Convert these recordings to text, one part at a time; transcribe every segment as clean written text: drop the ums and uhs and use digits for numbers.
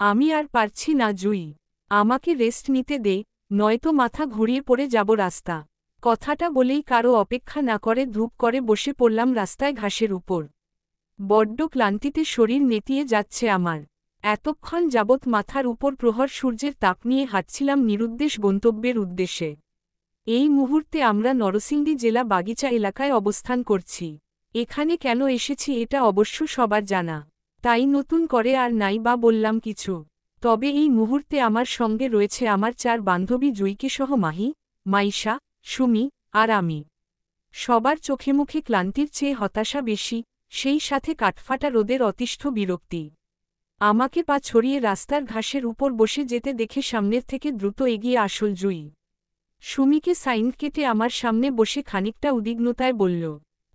আমি আর পারছি না জুই। আমাকে রেস্ট নিতে দে, নয়তো মাথা ঘুরিয়ে পড়ে যাব রাস্তা। কথাটা বলেই কারো অপেক্ষা না করে ধূপ করে বসে পড়লাম রাস্তায় ঘাসের উপর। বড্ড ক্লান্তিতে শরীর নেতিয়ে যাচ্ছে আমার। এতক্ষণ যাবৎ মাথার উপর প্রহর সূর্যের তাপ নিয়ে হাঁটছিলাম নিরুদ্দেশ গন্তব্যের উদ্দেশ্যে। এই মুহূর্তে আমরা নরসিংদী জেলা বাগিচা এলাকায় অবস্থান করছি। এখানে কেন এসেছি এটা অবশ্য সবার জানা, তাই নতুন করে আর নাই বা বললাম কিছু। তবে এই মুহূর্তে আমার সঙ্গে রয়েছে আমার 4 বান্ধবী জুইকে সহ মাহি, মাইশা, সুমি আর আমি। সবার চোখে মুখে ক্লান্তির চেয়ে হতাশা বেশি, সেই সাথে কাঠফাটা রোদের অতিষ্ঠ বিরক্তি। আমাকে পা ছড়িয়ে রাস্তার ঘাসের উপর বসে যেতে দেখে সামনের থেকে দ্রুত এগিয়ে আসল জুই। সুমিকে সাইন কেটে আমার সামনে বসে খানিকটা উদ্বিগ্নতায় বলল,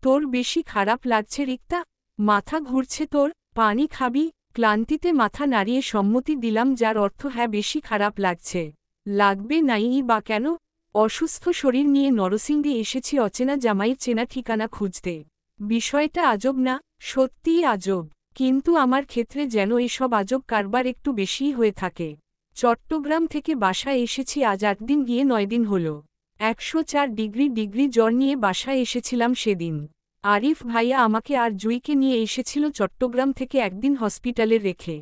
তোর বেশি খারাপ লাগছে রিক্তা? মাথা ঘুরছে তোর? পানি খাবি? ক্লান্তিতে মাথা নাড়িয়ে সম্মতি দিলাম, যার অর্থ হ্যাঁ, বেশি খারাপ লাগছে। লাগবে নাই বা কেন? অসুস্থ শরীর নিয়ে নরসিংদী এসেছি অচেনা জামাইয়ের চেনা ঠিকানা খুঁজতে। বিষয়টা আজব না? সত্যিই আজব। কিন্তু আমার ক্ষেত্রে যেন এসব আজব কারবার একটু বেশিই হয়ে থাকে। চট্টগ্রাম থেকে বাসায় এসেছি আজ 8 দিন গিয়ে 9 দিন হল। 104 ডিগ্রি জ্বর নিয়ে বাসায় এসেছিলাম সেদিন। আরিফ ভাইয়া আমাকে আর জুইকে নিয়ে এসেছিল চট্টগ্রাম থেকে একদিন হসপিটালে রেখে।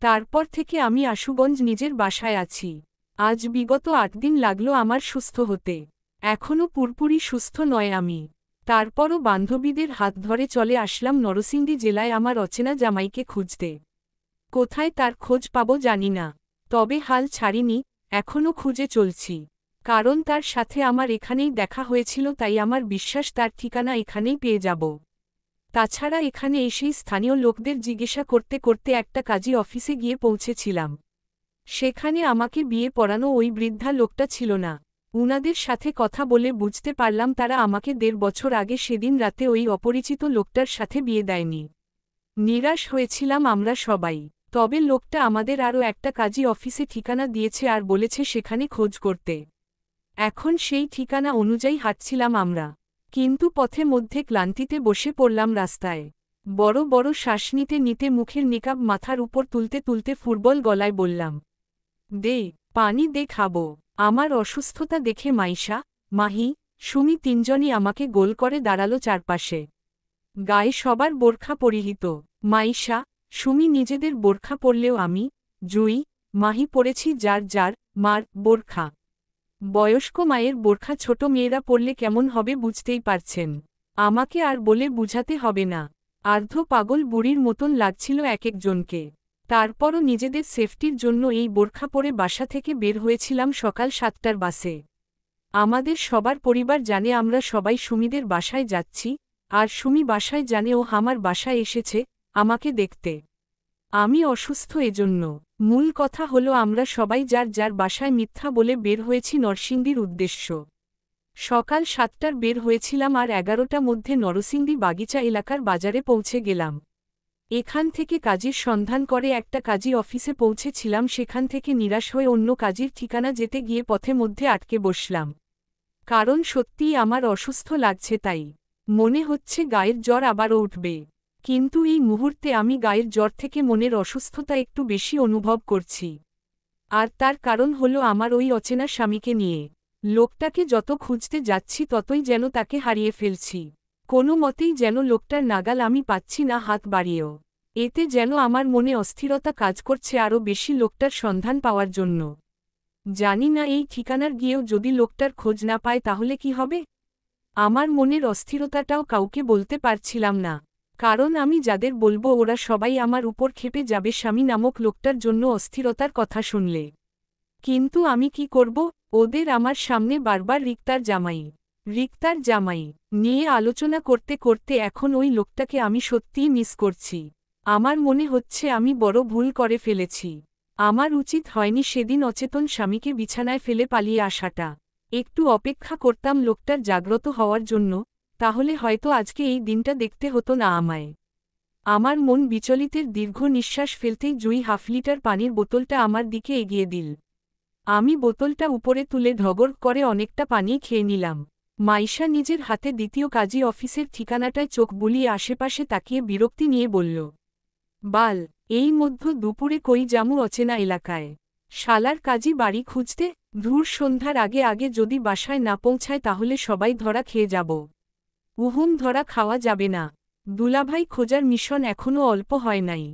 তারপর থেকে আমি আশুগঞ্জ নিজের বাসায় আছি। আজ বিগত 8 দিন লাগলো আমার সুস্থ হতে। এখনও পুরোপুরি সুস্থ নয় আমি। তারপরও বান্ধবীদের হাত ধরে চলে আসলাম নরসিংদী জেলায় আমার অচেনা জামাইকে খুঁজতে। কোথায় তার খোঁজ পাবো জানি না, তবে হাল ছাড়িনি, এখনও খুঁজে চলছি। কারণ তার সাথে আমার এখানেই দেখা হয়েছিল, তাই আমার বিশ্বাস তার ঠিকানা এখানেই পেয়ে যাব। তাছাড়া এখানে এসেই স্থানীয় লোকদের জিজ্ঞাসা করতে করতে একটা কাজী অফিসে গিয়ে পৌঁছেছিলাম। সেখানে আমাকে বিয়ে পড়ানো ওই বৃদ্ধা লোকটা ছিল না। উনাদের সাথে কথা বলে বুঝতে পারলাম তারা আমাকে 1.5 বছর আগে সেদিন রাতে ওই অপরিচিত লোকটার সাথে বিয়ে দেয়নি। নিরাশ হয়েছিলাম আমরা সবাই। তবে লোকটা আমাদের আরও একটা কাজী অফিসে ঠিকানা দিয়েছে আর বলেছে সেখানে খোঁজ করতে। এখন সেই ঠিকানা অনুযায়ী হাঁটছিলাম আমরা। কিন্তু পথে মধ্যে ক্লান্তিতে বসে পড়লাম রাস্তায়। বড় বড় শ্বাস নিতে নিতে মুখের নিকাব মাথার উপর তুলতে তুলতে ফুটবল গলায় বললাম, দে পানি দে খাবো। আমার অসুস্থতা দেখে মাইশা, মাহি, সুমি তিনজনই আমাকে গোল করে দাঁড়ালো চারপাশে। গায়ে সবার বোরখা পরিহিত। মাইশা, সুমি নিজেদের বোরখা পরলেও আমি, জুই, মাহি পরেছি যার যার মার বোরখা। বয়স্ক মায়ের বোরখা ছোট মেয়েরা পরলে কেমন হবে বুঝতেই পারছেন। আমাকে আর বলে বুঝাতে হবে না। আর্ধ পাগল বুড়ির মতন লাগছিল এক একজনকে। তারপরও নিজেদের সেফটির জন্য এই বোরখা পরে বাসা থেকে বের হয়েছিলাম সকাল 7টার বাসে। আমাদের সবার পরিবার জানে আমরা সবাই সুমিদের বাসায় যাচ্ছি, আর সুমি বাসায় জানে ও আমার বাসায় এসেছে আমাকে দেখতে। আমি অসুস্থ এজন্য। মূল কথা হলো আমরা সবাই যার যার বাসায় মিথ্যা বলে বের হয়েছি নরসিংদীর উদ্দেশ্য। সকাল 7টার বের হয়েছিলাম আর 11টার মধ্যে নরসিংদী বাগিচা এলাকার বাজারে পৌঁছে গেলাম। এখান থেকে কাজের সন্ধান করে একটা কাজী অফিসে পৌঁছেছিলাম, সেখান থেকে নিরাশ হয়ে অন্য কাজীর ঠিকানা যেতে গিয়ে পথে মধ্যে আটকে বসলাম। কারণ সত্যিই আমার অসুস্থ লাগছে, তাই মনে হচ্ছে গায়ের জ্বর আবারও উঠবে। কিন্তু এই মুহূর্তে আমি গায়ের জ্বর থেকে মনের অসুস্থতা একটু বেশি অনুভব করছি। আর তার কারণ হলো আমার ওই অচেনা স্বামীকে নিয়ে। লোকটাকে যত খুঁজতে যাচ্ছি ততই যেন তাকে হারিয়ে ফেলছি। কোনো মতেই যেন লোকটার নাগাল আমি পাচ্ছি না হাত বাড়িয়েও। এতে যেন আমার মনে অস্থিরতা কাজ করছে আরও বেশি লোকটার সন্ধান পাওয়ার জন্য। জানি না এই ঠিকানার গিয়েও যদি লোকটার খোঁজ না পায় তাহলে কি হবে। আমার মনের অস্থিরতাটাও কাউকে বলতে পারছিলাম না, কারণ আমি যাদের বলবো ওরা সবাই আমার উপর ক্ষেপে যাবে স্বামী নামক লোকটার জন্য অস্থিরতার কথা শুনলে। কিন্তু আমি কি করব? ওদের আমার সামনে বারবার রিক্তার জামাই নিয়ে আলোচনা করতে করতে এখন ওই লোকটাকে আমি সত্যিই মিস করছি। আমার মনে হচ্ছে আমি বড় ভুল করে ফেলেছি। আমার উচিত হয়নি সেদিন অচেতন স্বামীকে বিছানায় ফেলে পালিয়ে আসাটা। একটু অপেক্ষা করতাম লোকটার জাগ্রত হওয়ার জন্য, তাহলে হয়তো আজকে এই দিনটা দেখতে হতো না আমায়। আমার মন বিচলিতের দীর্ঘ নিঃশ্বাস ফেলতেই জুই 1/2 লিটার পানির বোতলটা আমার দিকে এগিয়ে দিল। আমি বোতলটা উপরে তুলে ঢগর করে অনেকটা পানি খেয়ে নিলাম। মাইশা নিজের হাতে দ্বিতীয় কাজী অফিসের ঠিকানাটায় চোখ বুলিয়ে আশেপাশে তাকিয়ে বিরক্তি নিয়ে বলল, বাল, এই মধ্য দুপুরে কই জামু অচেনা এলাকায়। শালার কাজী বাড়ি খুঁজতে, ধূর সন্ধ্যার আগে আগে যদি বাসায় না পৌঁছায় তাহলে সবাই ধরা খেয়ে যাব। উহুম, ধরা খাওয়া যাবে না। দুলাভাই খোঁজার মিশন এখনও অল্প হয় নাই,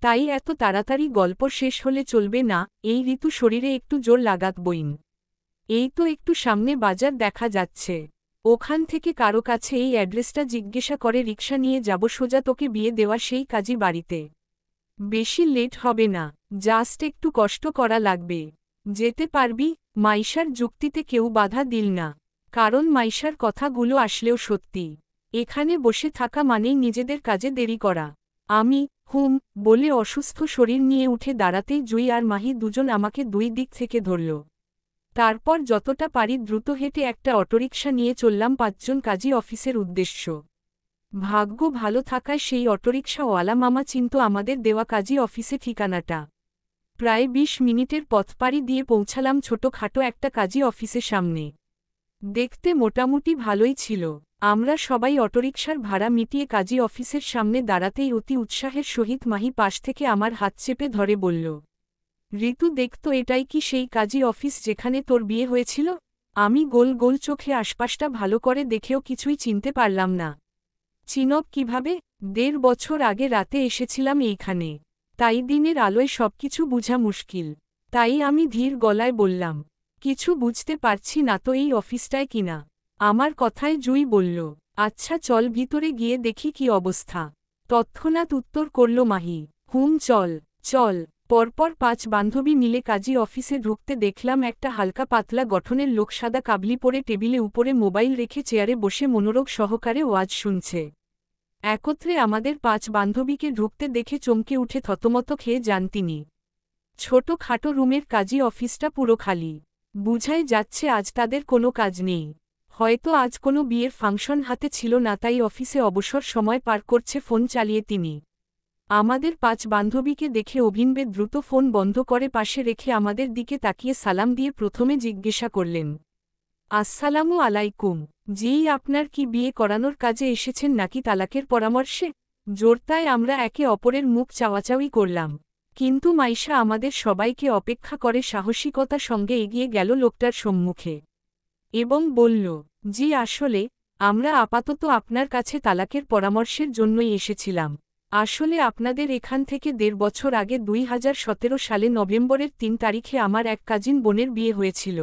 তাই এত তাড়াতাড়ি গল্প শেষ হলে চলবে না। এই ঋতু শরীরে একটু জোর লাগাত বইন। এই তো একটু সামনে বাজার দেখা যাচ্ছে, ওখান থেকে কারো কাছে এই অ্যাড্রেসটা জিজ্ঞাসা করে রিকশা নিয়ে যাব সোজা তোকে বিয়ে দেওয়া সেই কাজী বাড়িতে। বেশি লেট হবে না, জাস্ট একটু কষ্ট করা লাগবে। যেতে পারবি? মাইশার যুক্তিতে কেউ বাধা দিল না, কারণ মাইশার কথাগুলো আসলেও সত্যি। এখানে বসে থাকা মানেই নিজেদের কাজে দেরি করা। আমি হুম বলে অসুস্থ শরীর নিয়ে উঠে দাঁড়াতেই জুই আর মাহি দুজন আমাকে দুই দিক থেকে ধরল। তারপর যতটা পারি দ্রুত হেঁটে একটা অটোরিকশা নিয়ে চললাম ৫ জন কাজী অফিসের উদ্দেশ্য। ভাগ্য ভালো থাকায় সেই অটোরিকশাওয়ালা মামা চিনত আমাদের দেওয়া কাজী অফিসে ঠিকানাটা। প্রায় ২০ মিনিটের পথ পাড়ি দিয়ে পৌঁছালাম ছোটখাটো একটা কাজী অফিসের সামনে। দেখতে মোটামুটি ভালোই ছিল। আমরা সবাই অটোরিকশার ভাড়া মিটিয়ে কাজী অফিসের সামনে দাঁড়াতেই অতি উৎসাহের সহিত মাহি পাশ থেকে আমার হাত চেপে ধরে বলল, ঋতু দেখতো, এটাই কি সেই কাজী অফিস যেখানে তোর বিয়ে হয়েছিল? আমি গোল গোল চোখে আশপাশটা ভালো করে দেখেও কিছুই চিনতে পারলাম না। চিনব কিভাবে? ১.৫ বছর আগে রাতে এসেছিলাম এইখানে, তাই দিনের আলোয় সবকিছু বুঝা মুশকিল। তাই আমি ধীর গলায় বললাম, কিছু বুঝতে পারছি না তো এই অফিসটায় কিনা। আমার কথায় জুই বলল, আচ্ছা চল ভিতরে গিয়ে দেখি কি অবস্থা। তৎক্ষণাৎ উত্তর করল মাহি, হুম চল চল। পরপর ৫ বান্ধবী মিলে কাজী অফিসে ঢুকতে দেখলাম একটা হালকা পাতলা গঠনের লোক সাদা কাবলি পরে টেবিলে উপরে মোবাইল রেখে চেয়ারে বসে মনোযোগ সহকারে ওয়াজ শুনছে। একত্রে আমাদের ৫ বান্ধবীকে ঢুকতে দেখে চমকে উঠে থতমত খেয়ে যান তিনি। ছোট খাটো রুমের কাজী অফিসটা পুরো খালি, বুঝাই যাচ্ছে আজ তাদের কোনো কাজ নেই। হয়তো আজ কোনো বিয়ের ফাংশন হাতে ছিল না, তাই অফিসে অবসর সময় পার করছে ফোন চালিয়ে তিনি। আমাদের ৫ বান্ধবীকে দেখে অভিনবে দ্রুত ফোন বন্ধ করে পাশে রেখে আমাদের দিকে তাকিয়ে সালাম দিয়ে প্রথমে জিজ্ঞাসা করলেন, আসসালামু আলাইকুম। জি, আপনার কি বিয়ে করানোর কাজে এসেছেন নাকি তালাকের পরামর্শে? জোরতায় আমরা একে অপরের মুখ চাওয়াচাওয়ি করলাম, কিন্তু মাইশা আমাদের সবাইকে অপেক্ষা করে সাহসিকতার সঙ্গে এগিয়ে গেল লোকটার সম্মুখে এবং বলল, জি আসলে আমরা আপাতত আপনার কাছে তালাকের পরামর্শের জন্যই এসেছিলাম। আসলে আপনাদের এখান থেকে ১.৫ বছর আগে ২০১৭ সালে নভেম্বরের ৩ তারিখে আমার এক কাজিন বোনের বিয়ে হয়েছিল।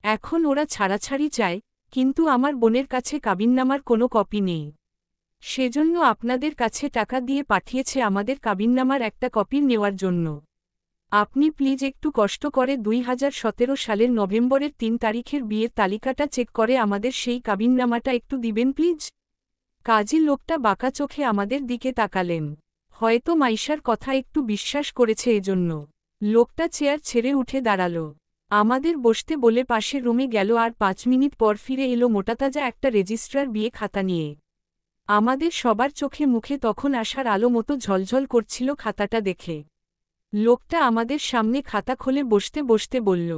এখন ওরা ছাড়াছাড়ি চায়, কিন্তু আমার বোনের কাছে কাবিননামার কোনো কপি নেই। সেজন্য আপনাদের কাছে টাকা দিয়ে পাঠিয়েছে আমাদের কাবিননামার একটা কপি নেওয়ার জন্য। আপনি প্লিজ একটু কষ্ট করে ২০১৭ সালের নভেম্বরের ৩ তারিখের বিয়ের তালিকাটা চেক করে আমাদের সেই কাবিননামাটা একটু দিবেন প্লিজ। কাজী লোকটা বাঁকা চোখে আমাদের দিকে তাকালেন, হয়তো মাইশার কথা একটু বিশ্বাস করেছে এজন্য। লোকটা চেয়ার ছেড়ে উঠে দাঁড়াল, আমাদের বসতে বলে পাশের রুমে গেল আর ৫ মিনিট পর ফিরে এলো মোটাতাজা একটা রেজিস্ট্রার বিয়ে খাতা নিয়ে। আমাদের সবার চোখে মুখে তখন আসার আলো মতো ঝলঝল করছিল খাতাটা দেখে। লোকটা আমাদের সামনে খাতা খুলে বসতে বসতে বলল,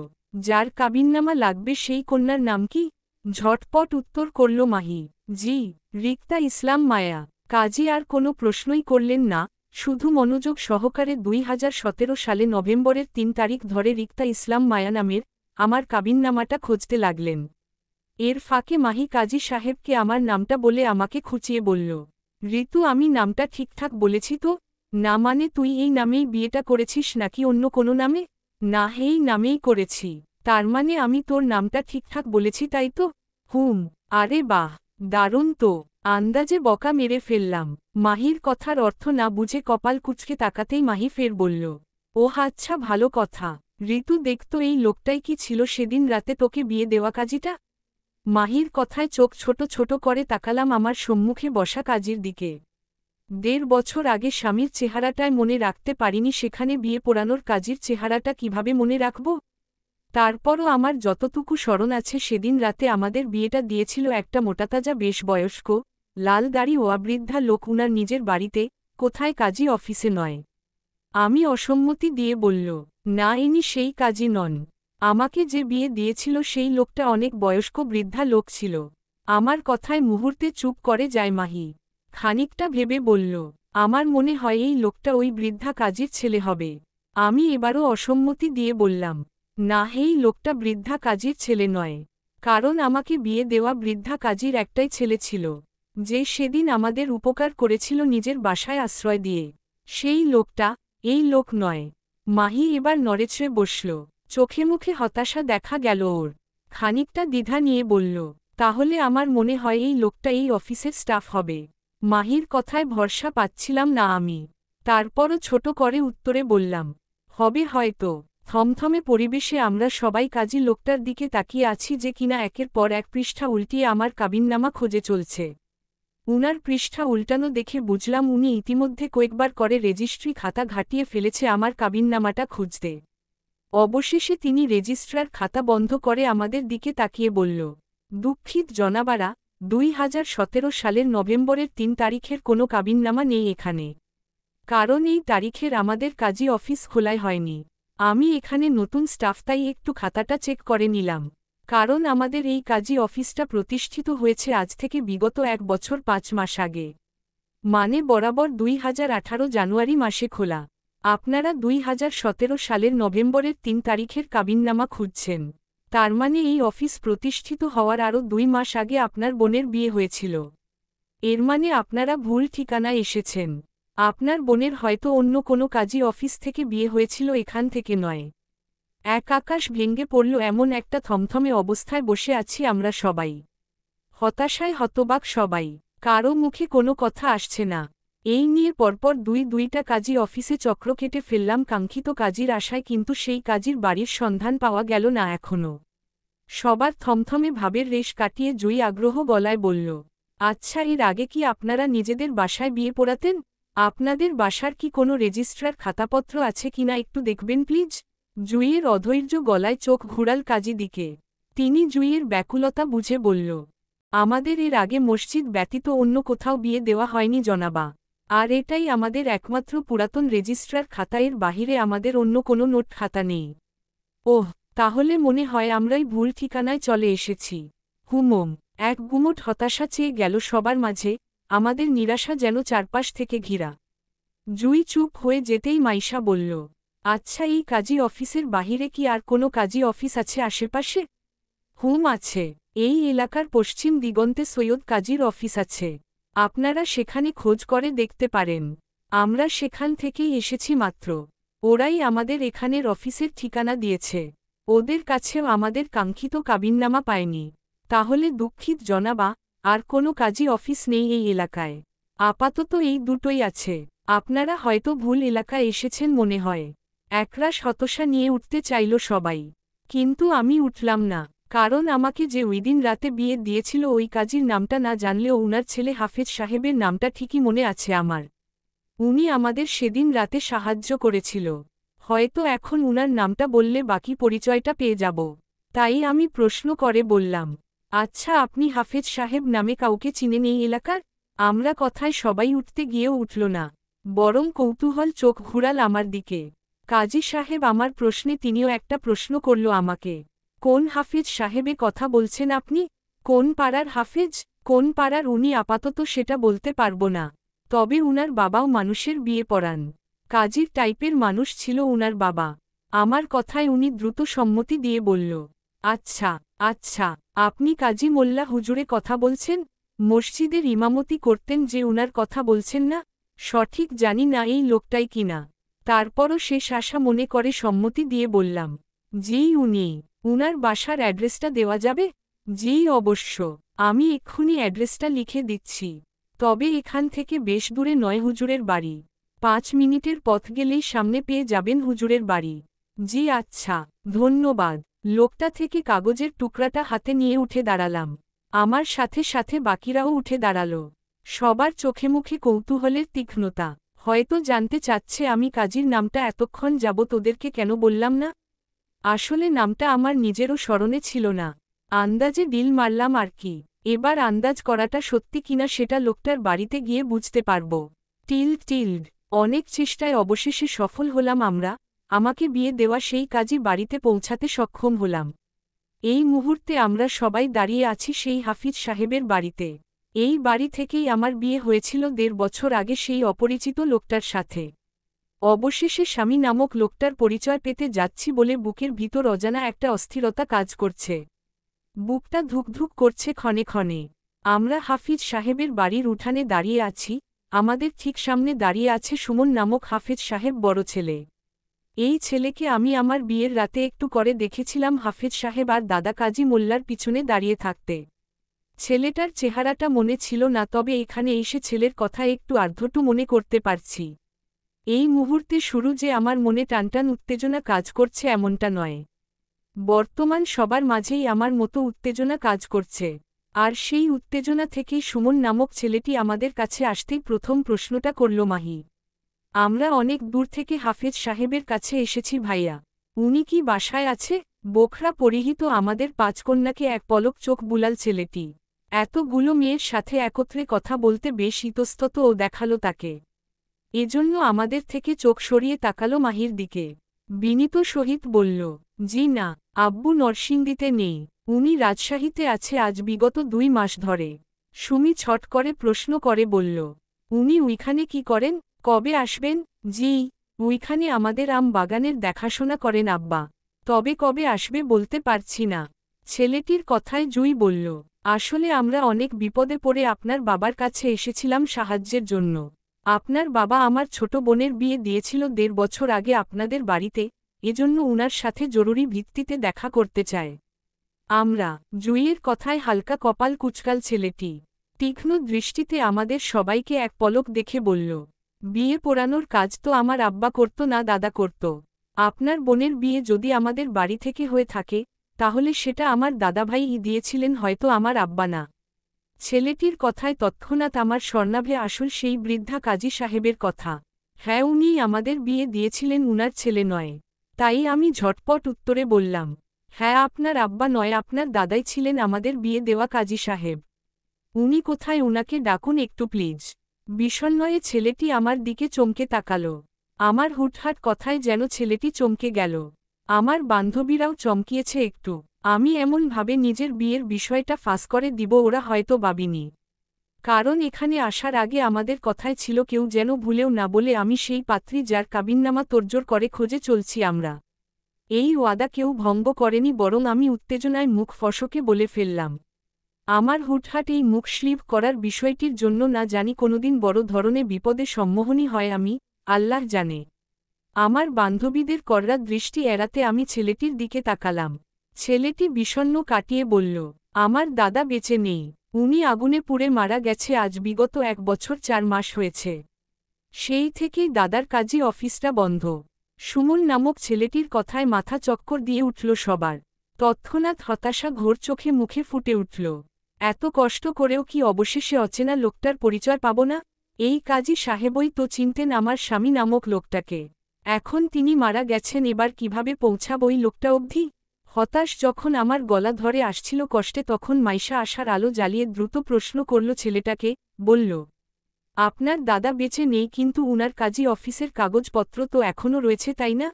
যার কাবিননামা লাগবে সেই কন্যার নাম কি? ঝটপট উত্তর করল মাহি, জি, রিক্তা ইসলাম মায়া। কাজী আর কোনো প্রশ্নই করলেন না, শুধু মনোযোগ সহকারে ২০১৭ সালে নভেম্বরের ৩ তারিখ ধরে রিক্তা ইসলাম মায়া নামের আমার কাবিননামাটা খুঁজতে লাগলেন। এর ফাঁকে মাহি কাজী সাহেবকে আমার নামটা বলে আমাকে খুঁচিয়ে বলল, ঋতু আমি নামটা ঠিকঠাক বলেছি তো? না মানে তুই এই নামেই বিয়েটা করেছিস নাকি অন্য কোনো নামে? না, এই নামেই করেছি। তার মানে আমি তোর নামটা ঠিকঠাক বলেছি তাই তো? হুম। আরে বাহ, দারুণ তো। আন্দাজে বকা মেরে ফেললাম। মাহির কথার অর্থ না বুঝে কপাল কুঁচকে তাকাতেই মাহি ফের বলল, ওহ আচ্ছা ভালো কথা। ঋতু দেখতো এই লোকটাই কি ছিল সেদিন রাতে তোকে বিয়ে দেওয়া কাজীটা? মাহির কথায় চোখ ছোট ছোট করে তাকালাম আমার সম্মুখে বসা কাজীর দিকে। ১.৫ বছর আগে স্বামীর চেহারাটায় মনে রাখতে পারিনি, সেখানে বিয়ে পোড়ানোর কাজীর চেহারাটা কিভাবে মনে রাখব? তারপরও আমার যতটুকু স্মরণ আছে সেদিন রাতে আমাদের বিয়েটা দিয়েছিল একটা মোটাতাজা বেশ বয়স্ক, লাল দাড়ি ওয়া বৃদ্ধা লোক উনার নিজের বাড়িতে, কোথায় কাজী অফিসে নয়। আমি অসম্মতি দিয়ে বলল, না ইনি সেই কাজী নন। আমাকে যে বিয়ে দিয়েছিল সেই লোকটা অনেক বয়স্ক বৃদ্ধা লোক ছিল। আমার কথায় মুহূর্তে চুপ করে যায় মাহি। খানিকটা ভেবে বলল, আমার মনে হয় এই লোকটা ওই বৃদ্ধা কাজীর ছেলে হবে। আমি এবারও অসম্মতি দিয়ে বললাম, না, এই লোকটা বৃদ্ধা কাজীর ছেলে নয়। কারণ আমাকে বিয়ে দেওয়া বৃদ্ধা কাজীর একটাই ছেলে ছিল, যে সেদিন আমাদের উপকার করেছিল নিজের বাসায় আশ্রয় দিয়ে। সেই লোকটা, এই লোক নয়। মাহি এবার নড়েচড়ে বসল, চোখে মুখে হতাশা দেখা গেল ওর। খানিকটা দ্বিধা নিয়ে বলল, তাহলে আমার মনে হয় এই লোকটা এই অফিসের স্টাফ হবে। মাহির কথায় ভরসা পাচ্ছিলাম না আমি। তারপরও ছোট করে উত্তরে বললাম, হবে হয়তো। থমথমে পরিবেশে আমরা সবাই কাজী লোকটার দিকে তাকিয়ে আছি, যে কিনা একের পর এক পৃষ্ঠা উল্টিয়ে আমার কাবিননামা খোঁজে চলছে। উনার পৃষ্ঠা উল্টানো দেখে বুঝলাম উনি ইতিমধ্যে কয়েকবার করে রেজিস্ট্রি খাতা ঘাটিয়ে ফেলেছে আমার কাবিননামাটা খুঁজতে। অবশেষে তিনি রেজিস্ট্রার খাতা বন্ধ করে আমাদের দিকে তাকিয়ে বলল, দুঃখিত জনাবারা, 2017 সালের নভেম্বরের 3 তারিখের কোনো কাবিননামা নেই এখানে। কারণ এই তারিখের আমাদের কাজী অফিস খোলাই হয়নি। আমি এখানে নতুন স্টাফ, তাই একটু খাতাটা চেক করে নিলাম। কারণ আমাদের এই কাজী অফিসটা প্রতিষ্ঠিত হয়েছে আজ থেকে বিগত 1 বছর 5 মাস আগে। মানে বরাবর 2018 জানুয়ারি মাসে খোলা। আপনারা 2017 সালের নভেম্বরের 3 তারিখের কাবিননামা খুঁজছেন। তার মানে এই অফিস প্রতিষ্ঠিত হওয়ার আরও 2 মাস আগে আপনার বোনের বিয়ে হয়েছিল। এর মানে আপনারা ভুল ঠিকানায় এসেছেন। আপনার বোনের হয়তো অন্য কোনো কাজী অফিস থেকে বিয়ে হয়েছিল, এখান থেকে নয়। এক আকাশ ভেঙে পড়ল, এমন একটা থমথমে অবস্থায় বসে আছি আমরা সবাই। হতাশায় হতবাক সবাই, কারও মুখে কোনো কথা আসছে না। এই নিয়ে পরপর দুইটা কাজী অফিসে চক্র কেটে ফেললাম কাঙ্ক্ষিত কাজীর আশায়, কিন্তু সেই কাজীর বাড়ির সন্ধান পাওয়া গেল না এখনও। সবার থমথমে ভাবের রেশ কাটিয়ে জুই আগ্রহ গলায় বলল, আচ্ছা, এর আগে কি আপনারা নিজেদের বাসায় বিয়ে পড়াতেন? আপনাদের বাসার কি কোনো রেজিস্ট্রার খাতাপত্র আছে কিনা একটু দেখবেন প্লিজ। জুইয়ের অধৈর্য গলায় চোখ ঘুরাল কাজী দিকে। তিনি জুইয়ের ব্যাকুলতা বুঝে বলল, আমাদের এর আগে মসজিদ ব্যতীত অন্য কোথাও বিয়ে দেওয়া হয়নি জনাবা। আর এটাই আমাদের একমাত্র পুরাতন রেজিস্ট্রার খাতা, এর বাহিরে আমাদের অন্য কোনো নোট খাতা নেই। ওহ, তাহলে মনে হয় আমরাই ভুল ঠিকানায় চলে এসেছি। হুমম। এক গুমোট হতাশা চেয়ে গেল সবার মাঝে, আমাদের নিরাশা যেন চারপাশ থেকে ঘিরা। জুই চুপ হয়ে যেতেই মাইশা বলল, আচ্ছা, এই কাজী অফিসের বাহিরে কি আর কোনো কাজী অফিস আছে আশেপাশে? হুম, আছে। এই এলাকার পশ্চিম দিগন্তে সৈয়দ কাজীর অফিস আছে। আপনারা সেখানে খোঁজ করে দেখতে পারেন। আমরা সেখান থেকেই এসেছি মাত্র। ওরাই আমাদের এখানের অফিসের ঠিকানা দিয়েছে। ওদের কাছেও আমাদের কাঙ্ক্ষিত কাবিননামা পায়নি। তাহলে দুঃখিত জনাবা, আর কোনো কাজী অফিস নেই এই এলাকায়। আপাতত এই দুটোই আছে। আপনারা হয়তো ভুল এলাকায় এসেছেন মনে হয়। একরাশ হতাশা নিয়ে উঠতে চাইল সবাই। কিন্তু আমি উঠলাম না, কারণ আমাকে যে ওইদিন রাতে বিয়ে দিয়েছিল ওই কাজীর নামটা না জানলেও উনার ছেলে হাফেজ সাহেবের নামটা ঠিকই মনে আছে আমার। উনি আমাদের সেদিন রাতে সাহায্য করেছিল। হয়তো এখন উনার নামটা বললে বাকি পরিচয়টা পেয়ে যাব। তাই আমি প্রশ্ন করে বললাম, আচ্ছা, আপনি হাফেজ সাহেব নামে কাউকে চিনেন এই এলাকার? আমরা কথায় সবাই উঠতে গিয়েও উঠল না, বরং কৌতূহল চোখ ঘুরাল আমার দিকে। কাজী সাহেব আমার প্রশ্নে তিনিও একটা প্রশ্ন করল আমাকে, কোন হাফেজ সাহেবে কথা বলছেন আপনি? কোন পাড়ার হাফেজ? কোন পাড়ার উনি আপাতত সেটা বলতে পারবো না। তবে উনার বাবাও মানুষের বিয়ে পড়ান। কাজীর টাইপের মানুষ ছিল উনার বাবা। আমার কথায় উনি দ্রুত সম্মতি দিয়ে বলল, আচ্ছা আচ্ছা, আপনি কাজী মোল্লা হুজুরে কথা বলছেন? মসজিদের ইমামতি করতেন যে উনার কথা বলছেন না? সঠিক জানি না এই লোকটাই কিনা। তারপরও শেষ আশা মনে করে সম্মতি দিয়ে বললাম, জি, উনি। উনার বাসার অ্যাড্রেসটা দেওয়া যাবে? জি অবশ্য। আমি এক্ষুনি অ্যাড্রেসটা লিখে দিচ্ছি। তবে এখান থেকে বেশ দূরে নয় হুজুরের বাড়ি। 5 মিনিটের পথ গেলেই সামনে পেয়ে যাবেন হুজুরের বাড়ি। জি আচ্ছা, ধন্যবাদ। লোকটা থেকে কাগজের টুকরাটা হাতে নিয়ে উঠে দাঁড়ালাম। আমার সাথে সাথে বাকিরাও উঠে দাঁড়াল। সবার চোখে মুখে কৌতূহলের তীক্ষ্ণতা। হয়তো জানতে চাচ্ছে আমি কাজীর নামটা এতক্ষণ যাবত ওদেরকে কেন বললাম না। আসলে নামটা আমার নিজেরও স্মরণে ছিল না। আন্দাজে ডিল মারলাম আর কি। এবার আন্দাজ করাটা সত্যি কিনা সেটা লোকটার বাড়িতে গিয়ে বুঝতে পারব। টিল্ড অনেক চেষ্টায় অবশেষে সফল হলাম আমরা। আমাকে বিয়ে দেওয়া সেই কাজী বাড়িতে পৌঁছাতে সক্ষম হলাম। এই মুহূর্তে আমরা সবাই দাঁড়িয়ে আছি সেই হাফিজ সাহেবের বাড়িতে। এই বাড়ি থেকেই আমার বিয়ে হয়েছিল ১.৫ বছর আগে সেই অপরিচিত লোকটার সাথে। অবশেষে স্বামী নামক লোকটার পরিচয় পেতে যাচ্ছি বলে বুকের ভিতর অজানা একটা অস্থিরতা কাজ করছে। বুকটা ধুকধুক করছে ক্ষণে ক্ষণে। আমরা হাফিজ সাহেবের বাড়ির উঠানে দাঁড়িয়ে আছি, আমাদের ঠিক সামনে দাঁড়িয়ে আছে সুমন নামক হাফিজ সাহেব বড় ছেলে। এই ছেলেকে আমি আমার বিয়ের রাতে একটু করে দেখেছিলাম হাফিজ সাহেব আর দাদা কাজী মোল্লার পিছনে দাঁড়িয়ে থাকতে। ছেলেটার চেহারাটা মনে ছিল না, তবে এখানে এসে ছেলের কথা একটু আর্ধটু মনে করতে পারছি। এই মুহূর্তে শুরু যে আমার মনে টানটান উত্তেজনা কাজ করছে এমনটা নয়। বর্তমান সবার মাঝেই আমার মতো উত্তেজনা কাজ করছে। আর সেই উত্তেজনা থেকেই সুমন নামক ছেলেটি আমাদের কাছে আসতেই প্রথম প্রশ্নটা করল, মাহি, আমরা অনেক দূর থেকে হাফেজ সাহেবের কাছে এসেছি ভাইয়া, উনি কি বাসায় আছে? বোখরা পরিহিত আমাদের পাঁচকন্যাকে এক পলক চোখ বুলাল ছেলেটি। এতগুলো মেয়ের সাথে একত্রে কথা বলতে বেশ ইতস্তত ও দেখালো তাকে। এজন্য আমাদের থেকে চোখ সরিয়ে তাকালো মাহির দিকে। বিনীত সহিত বলল, জি না, আব্বু নরসিংদীতে নেই, উনি রাজশাহীতে আছে আজ বিগত 2 মাস ধরে। সুমি ছট করে প্রশ্ন করে বলল, উনি উইখানে কি করেন? কবে আসবেন? জি, উইখানে আমাদের আম বাগানের দেখাশোনা করেন আব্বা, তবে কবে আসবে বলতে পারছি না। ছেলেটির কথায় জুই বলল, আসলে আমরা অনেক বিপদে পড়ে আপনার বাবার কাছে এসেছিলাম সাহায্যের জন্য। আপনার বাবা আমার ছোট বোনের বিয়ে দিয়েছিল 1.5 বছর আগে আপনাদের বাড়িতে, এজন্য উনার সাথে জরুরি ভিত্তিতে দেখা করতে চায়। আমরা। জুইয়ের কথায় হালকা কপাল কুচকাল ছেলেটি। তীক্ষ্ণ দৃষ্টিতে আমাদের সবাইকে এক পলক দেখে বলল, বিয়ে পোড়ানোর কাজ তো আমার আব্বা করত না, দাদা করত। আপনার বোনের বিয়ে যদি আমাদের বাড়ি থেকে হয়ে থাকে, তাহলে সেটা আমার দাদাভাইই দিয়েছিলেন, হয়তো আমার আব্বা না। ছেলেটির কথায় তৎক্ষণাৎ আমার স্বর্ণাভে আসল সেই বৃদ্ধা কাজী সাহেবের কথা। হ্যাঁ, উনিই আমাদের বিয়ে দিয়েছিলেন, উনার ছেলে নয়। তাই আমি ঝটপট উত্তরে বললাম, হ্যাঁ, আপনার আব্বা নয়, আপনার দাদাই ছিলেন আমাদের বিয়ে দেওয়া কাজী সাহেব। উনি কোথায়? উনাকে ডাকুন একটু প্লিজ। বিষণ্ণয়ে ছেলেটি আমার দিকে চমকে তাকাল। আমার হুটহাট কথায় যেন ছেলেটি চমকে গেল। আমার বান্ধবীরাও চমকিয়েছে একটু। আমি এমনভাবে নিজের বিয়ের বিষয়টা ফাঁস করে দিব ওরা হয়তো ভাবেনি। কারণ এখানে আসার আগে আমাদের কথায় ছিল কেউ যেন ভুলেও না বলে আমি সেই পাত্রী যার কাবিননামা তোড়জোড় করে খোঁজে চলছি আমরা। এই ওয়াদা কেউ ভঙ্গ করেনি, বরং আমি উত্তেজনায় মুখ ফসকে বলে ফেললাম। আমার হুটহাট এই মুখ স্লিপ করার বিষয়টির জন্য না জানি কোনোদিন বড় ধরনের বিপদে সম্মোহনী হয় আমি, আল্লাহ জানে। আমার বান্ধবীদের কড়া দৃষ্টি এড়াতে আমি ছেলেটির দিকে তাকালাম। ছেলেটি বিষণ্ণ কাটিয়ে বলল, আমার দাদা বেঁচে নেই, উনি আগুনে পুড়ে মারা গেছে আজ বিগত 1 বছর 4 মাস হয়েছে। সেই থেকেই দাদার কাজী অফিসটা বন্ধ। সুমন নামক ছেলেটির কথায় মাথা চক্কর দিয়ে উঠল সবার। তৎক্ষণাৎ হতাশা ঘোর চোখে মুখে ফুটে উঠল। এত কষ্ট করেও কি অবশেষে অচেনা লোকটার পরিচয় পাব না? এই কাজী সাহেবই তো চিনতেন আমার স্বামী নামক লোকটাকে। এখন তিনি মারা গেছেন, এবার কিভাবে পৌঁছাব ওই লোকটা অবধি? হতাশ যখন আমার গলা ধরে আসছিল কষ্টে, তখন মাইশা আসার আলো জ্বালিয়ে দ্রুত প্রশ্ন করল ছেলেটাকে, বলল, আপনার দাদা বেঁচে নেই, কিন্তু উনার কাজী অফিসের কাগজপত্র তো এখনও রয়েছে তাই না?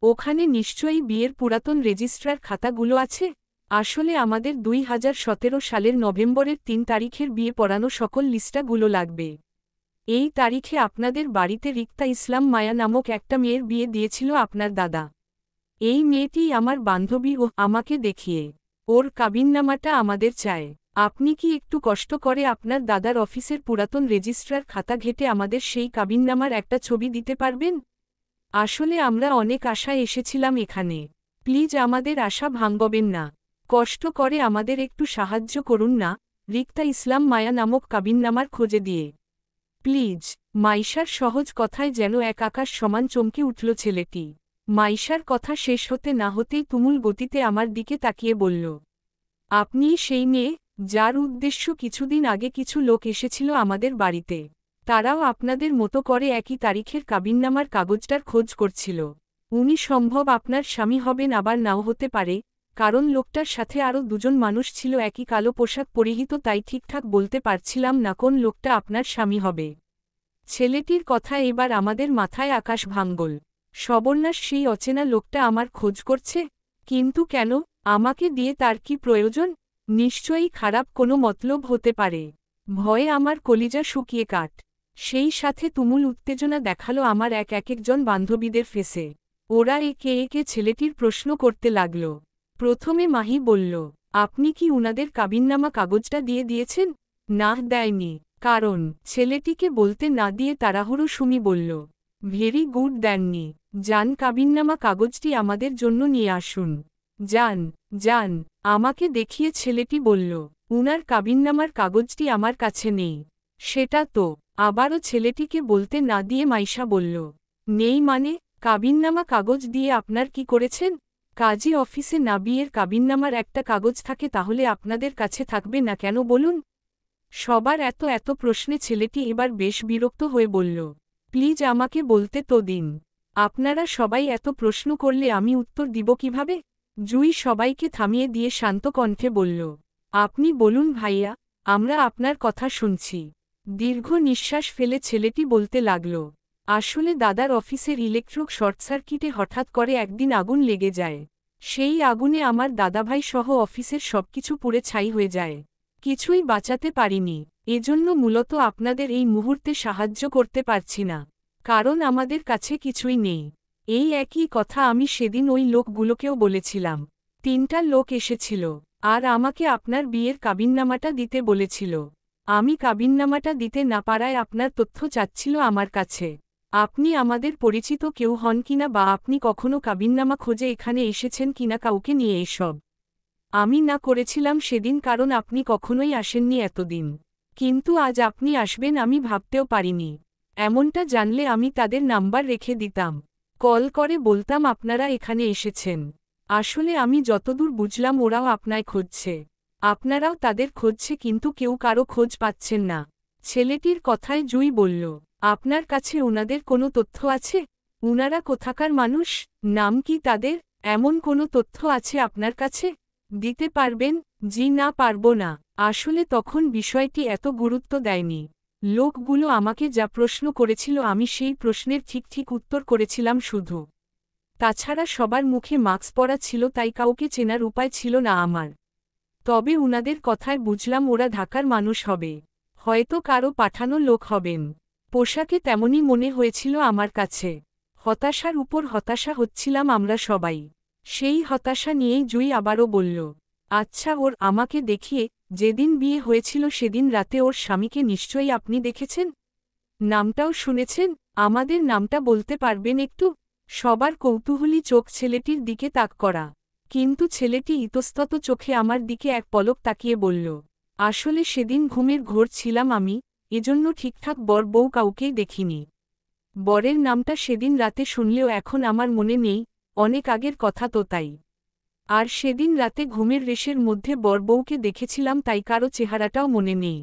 ওখানে নিশ্চয়ই বিয়ের পুরাতন রেজিস্ট্রার খাতাগুলো আছে। আসলে আমাদের 2017 সালের নভেম্বরের 3 তারিখের বিয়ে পড়ানো সকল লিস্টাগুলো লাগবে। এই তারিখে আপনাদের বাড়িতে রিক্তা ইসলাম মায়া নামক একটা মেয়ের বিয়ে দিয়েছিল আপনার দাদা। এই মেয়েটিই আমার বান্ধবী ও আমাকে দেখিয়ে ওর কাবিননামাটা আমাদের চায়। আপনি কি একটু কষ্ট করে আপনার দাদার অফিসের পুরাতন রেজিস্ট্রার খাতা ঘেঁটে আমাদের সেই কাবিননামার একটা ছবি দিতে পারবেন? আসলে আমরা অনেক আশায় এসেছিলাম এখানে। প্লিজ আমাদের আশা ভাঙবেন না। কষ্ট করে আমাদের একটু সাহায্য করুন না, রিক্তা ইসলাম মায়া নামক কাবিননামার খোঁজে দিয়ে। প্লিজ। মাইশার সহজ কথায় যেন এক আকাশ সমান চমকে উঠল ছেলেটি। মাইশার কথা শেষ হতে না হতেই তুমুল গতিতে আমার দিকে তাকিয়ে বলল, আপনিই সেই মেয়ে যার উদ্দেশ্য কিছুদিন আগে কিছু লোক এসেছিল আমাদের বাড়িতে। তারাও আপনাদের মতো করে একই তারিখের কাবিননামার কাগজটার খোঁজ করছিল। উনি সম্ভব আপনার স্বামী হবেন, আবার নাও হতে পারে, কারণ লোকটার সাথে আরও 2জন মানুষ ছিল একই কালো পোশাক পরিহিত, তাই ঠিকঠাক বলতে পারছিলাম না কোন লোকটা আপনার স্বামী হবে। ছেলেটির কথা এবার আমাদের মাথায় আকাশ ভাঙল। সর্বনাশ, সেই অচেনা লোকটা আমার খোঁজ করছে? কিন্তু কেন? আমাকে দিয়ে তার কি প্রয়োজন? নিশ্চয়ই খারাপ কোনো মতলব হতে পারে। ভয়ে আমার কলিজা শুকিয়ে কাট। সেই সাথে তুমুল উত্তেজনা দেখালো আমার একজন বান্ধবীদের ফেসে। ওরা একে একে ছেলেটির প্রশ্ন করতে লাগল। প্রথমে মাহি বলল, আপনি কি উনাদের কাবিননামা কাগজটা দিয়ে দিয়েছেন? না, দেয়নি। কারণ? ছেলেটিকে বলতে না দিয়ে তাড়াহুড়ো সুমি বলল, ভেরি গুড, দেননি। যান, কাবিননামা কাগজটি আমাদের জন্য নিয়ে আসুন। যান, যান। আমাকে দেখিয়ে ছেলেটি বলল, উনার কাবিননামার কাগজটি আমার কাছে নেই। সেটা তো। আবারও ছেলেটিকে বলতে না দিয়ে মাইশা বলল, নেই মানে? কাবিননামা কাগজ দিয়ে আপনার কি করেছেন? কাজী অফিসে না বিয়ের কাবিননামার একটা কাগজ থাকে, তাহলে আপনাদের কাছে থাকবে না কেন বলুন? সবার এত এত প্রশ্নে ছেলেটি এবার বেশ বিরক্ত হয়ে বলল, প্লিজ আমাকে বলতে তো দিন। আপনারা সবাই এত প্রশ্ন করলে আমি উত্তর দিব কিভাবে? জুই সবাইকে থামিয়ে দিয়ে শান্ত কণ্ঠে বলল, আপনি বলুন ভাইয়া, আমরা আপনার কথা শুনছি। দীর্ঘ নিঃশ্বাস ফেলে ছেলেটি বলতে লাগল, আসলে দাদার অফিসের ইলেকট্রিক শর্ট সার্কিটে হঠাৎ করে একদিন আগুন লেগে যায়। সেই আগুনে আমার দাদাভাই সহ অফিসের সবকিছু পুড়ে ছাই হয়ে যায়। কিছুই বাঁচাতে পারিনি। এজন্য মূলত আপনাদের এই মুহূর্তে সাহায্য করতে পারছি না। কারণ আমাদের কাছে কিছুই নেই। এই একই কথা আমি সেদিন ওই লোকগুলোকেও বলেছিলাম। 3টা লোক এসেছিল, আর আমাকে আপনার বিয়ের কাবিননামাটা দিতে বলেছিল। আমি কাবিননামাটা দিতে না পারায় আপনার তথ্য চাচ্ছিল আমার কাছে। আপনি আমাদের পরিচিত কেউ হন কিনা, বা আপনি কখনো কাবিননামা খোঁজে এখানে এসেছেন কিনা কাউকে নিয়ে এসব। আমি না করেছিলাম সেদিন, কারণ আপনি কখনোই আসেননি এতদিন। কিন্তু আজ আপনি আসবেন আমি ভাবতেও পারিনি। এমনটা জানলে আমি তাদের নাম্বার রেখে দিতাম। কল করে বলতাম আপনারা এখানে এসেছেন। আসলে আমি যতদূর বুঝলাম ওরাও আপনায় খুঁজছে। আপনারাও তাদের খুঁজছে, কিন্তু কেউ কারো খোঁজ পাচ্ছেন না। ছেলেটির কথায় জুই বলল, আপনার কাছে ওনাদের কোনো তথ্য আছে? উনারা কোথাকার মানুষ? নাম কি তাদের? এমন কোনো তথ্য আছে আপনার কাছে? দিতে পারবেন? জি না, পারব না। আসলে তখন বিষয়টি এত গুরুত্ব দেয়নি। লোকগুলো আমাকে যা প্রশ্ন করেছিল আমি সেই প্রশ্নের ঠিক ঠিক উত্তর করেছিলাম শুধু। তাছাড়া সবার মুখে মাস্ক পরা ছিল, তাই কাউকে চেনার উপায় ছিল না আমার। তবে উনাদের কথায় বুঝলাম ওরা ঢাকার মানুষ হবে। হয়তো কারো পাঠানো লোক হবেন। পোশাকে তেমনই মনে হয়েছিল আমার কাছে। হতাশার উপর হতাশা হচ্ছিলাম আমরা সবাই। সেই হতাশা নিয়েই জুই আবারও বলল, আচ্ছা, ওর আমাকে দেখিয়ে, যেদিন বিয়ে হয়েছিল সেদিন রাতে ওর স্বামীকে নিশ্চয়ই আপনি দেখেছেন? নামটাও শুনেছেন? আমাদের নামটা বলতে পারবেন একটু? সবার কৌতূহলী চোখ ছেলেটির দিকে তাক করা। কিন্তু ছেলেটি ইতস্তত চোখে আমার দিকে এক পলক তাকিয়ে বলল, আসলে সেদিন ঘুমের ঘোর ছিলাম আমি, এজন্য ঠিকঠাক বর বউ কাউকেই দেখিনি। বরের নামটা সেদিন রাতে শুনলেও এখন আমার মনে নেই, অনেক আগের কথা তো তাই। আর সেদিন রাতে ঘুমের রেশের মধ্যে বর বউকে দেখেছিলাম, তাই কারো চেহারাটাও মনে নেই।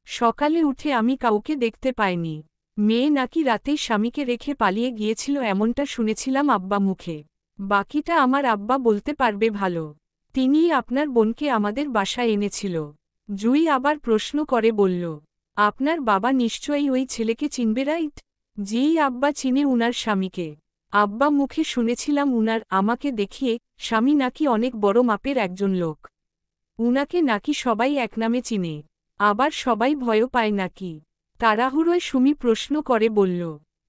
সকালে উঠে আমি কাউকে দেখতে পাইনি। মেয়ে নাকি রাতেই স্বামীকে রেখে পালিয়ে গিয়েছিল, এমনটা শুনেছিলাম আব্বা মুখে। বাকিটা আমার আব্বা বলতে পারবে ভালো। তিনিই আপনার বোনকে আমাদের বাসায় এনেছিল। জুই আবার প্রশ্ন করে বলল, আপনার বাবা নিশ্চয়ই ওই ছেলেকে চিনবে, রাইট? জি আব্বা চিনে উনার স্বামীকে। আব্বা মুখে শুনেছিলাম উনার, আমাকে দেখিয়ে, স্বামী নাকি অনেক বড় মাপের একজন লোক। উনাকে নাকি সবাই একনামে চিনে। আবার সবাই ভয়ও পায় নাকি? তাড়াহুড়োয় সুমি প্রশ্ন করে বলল,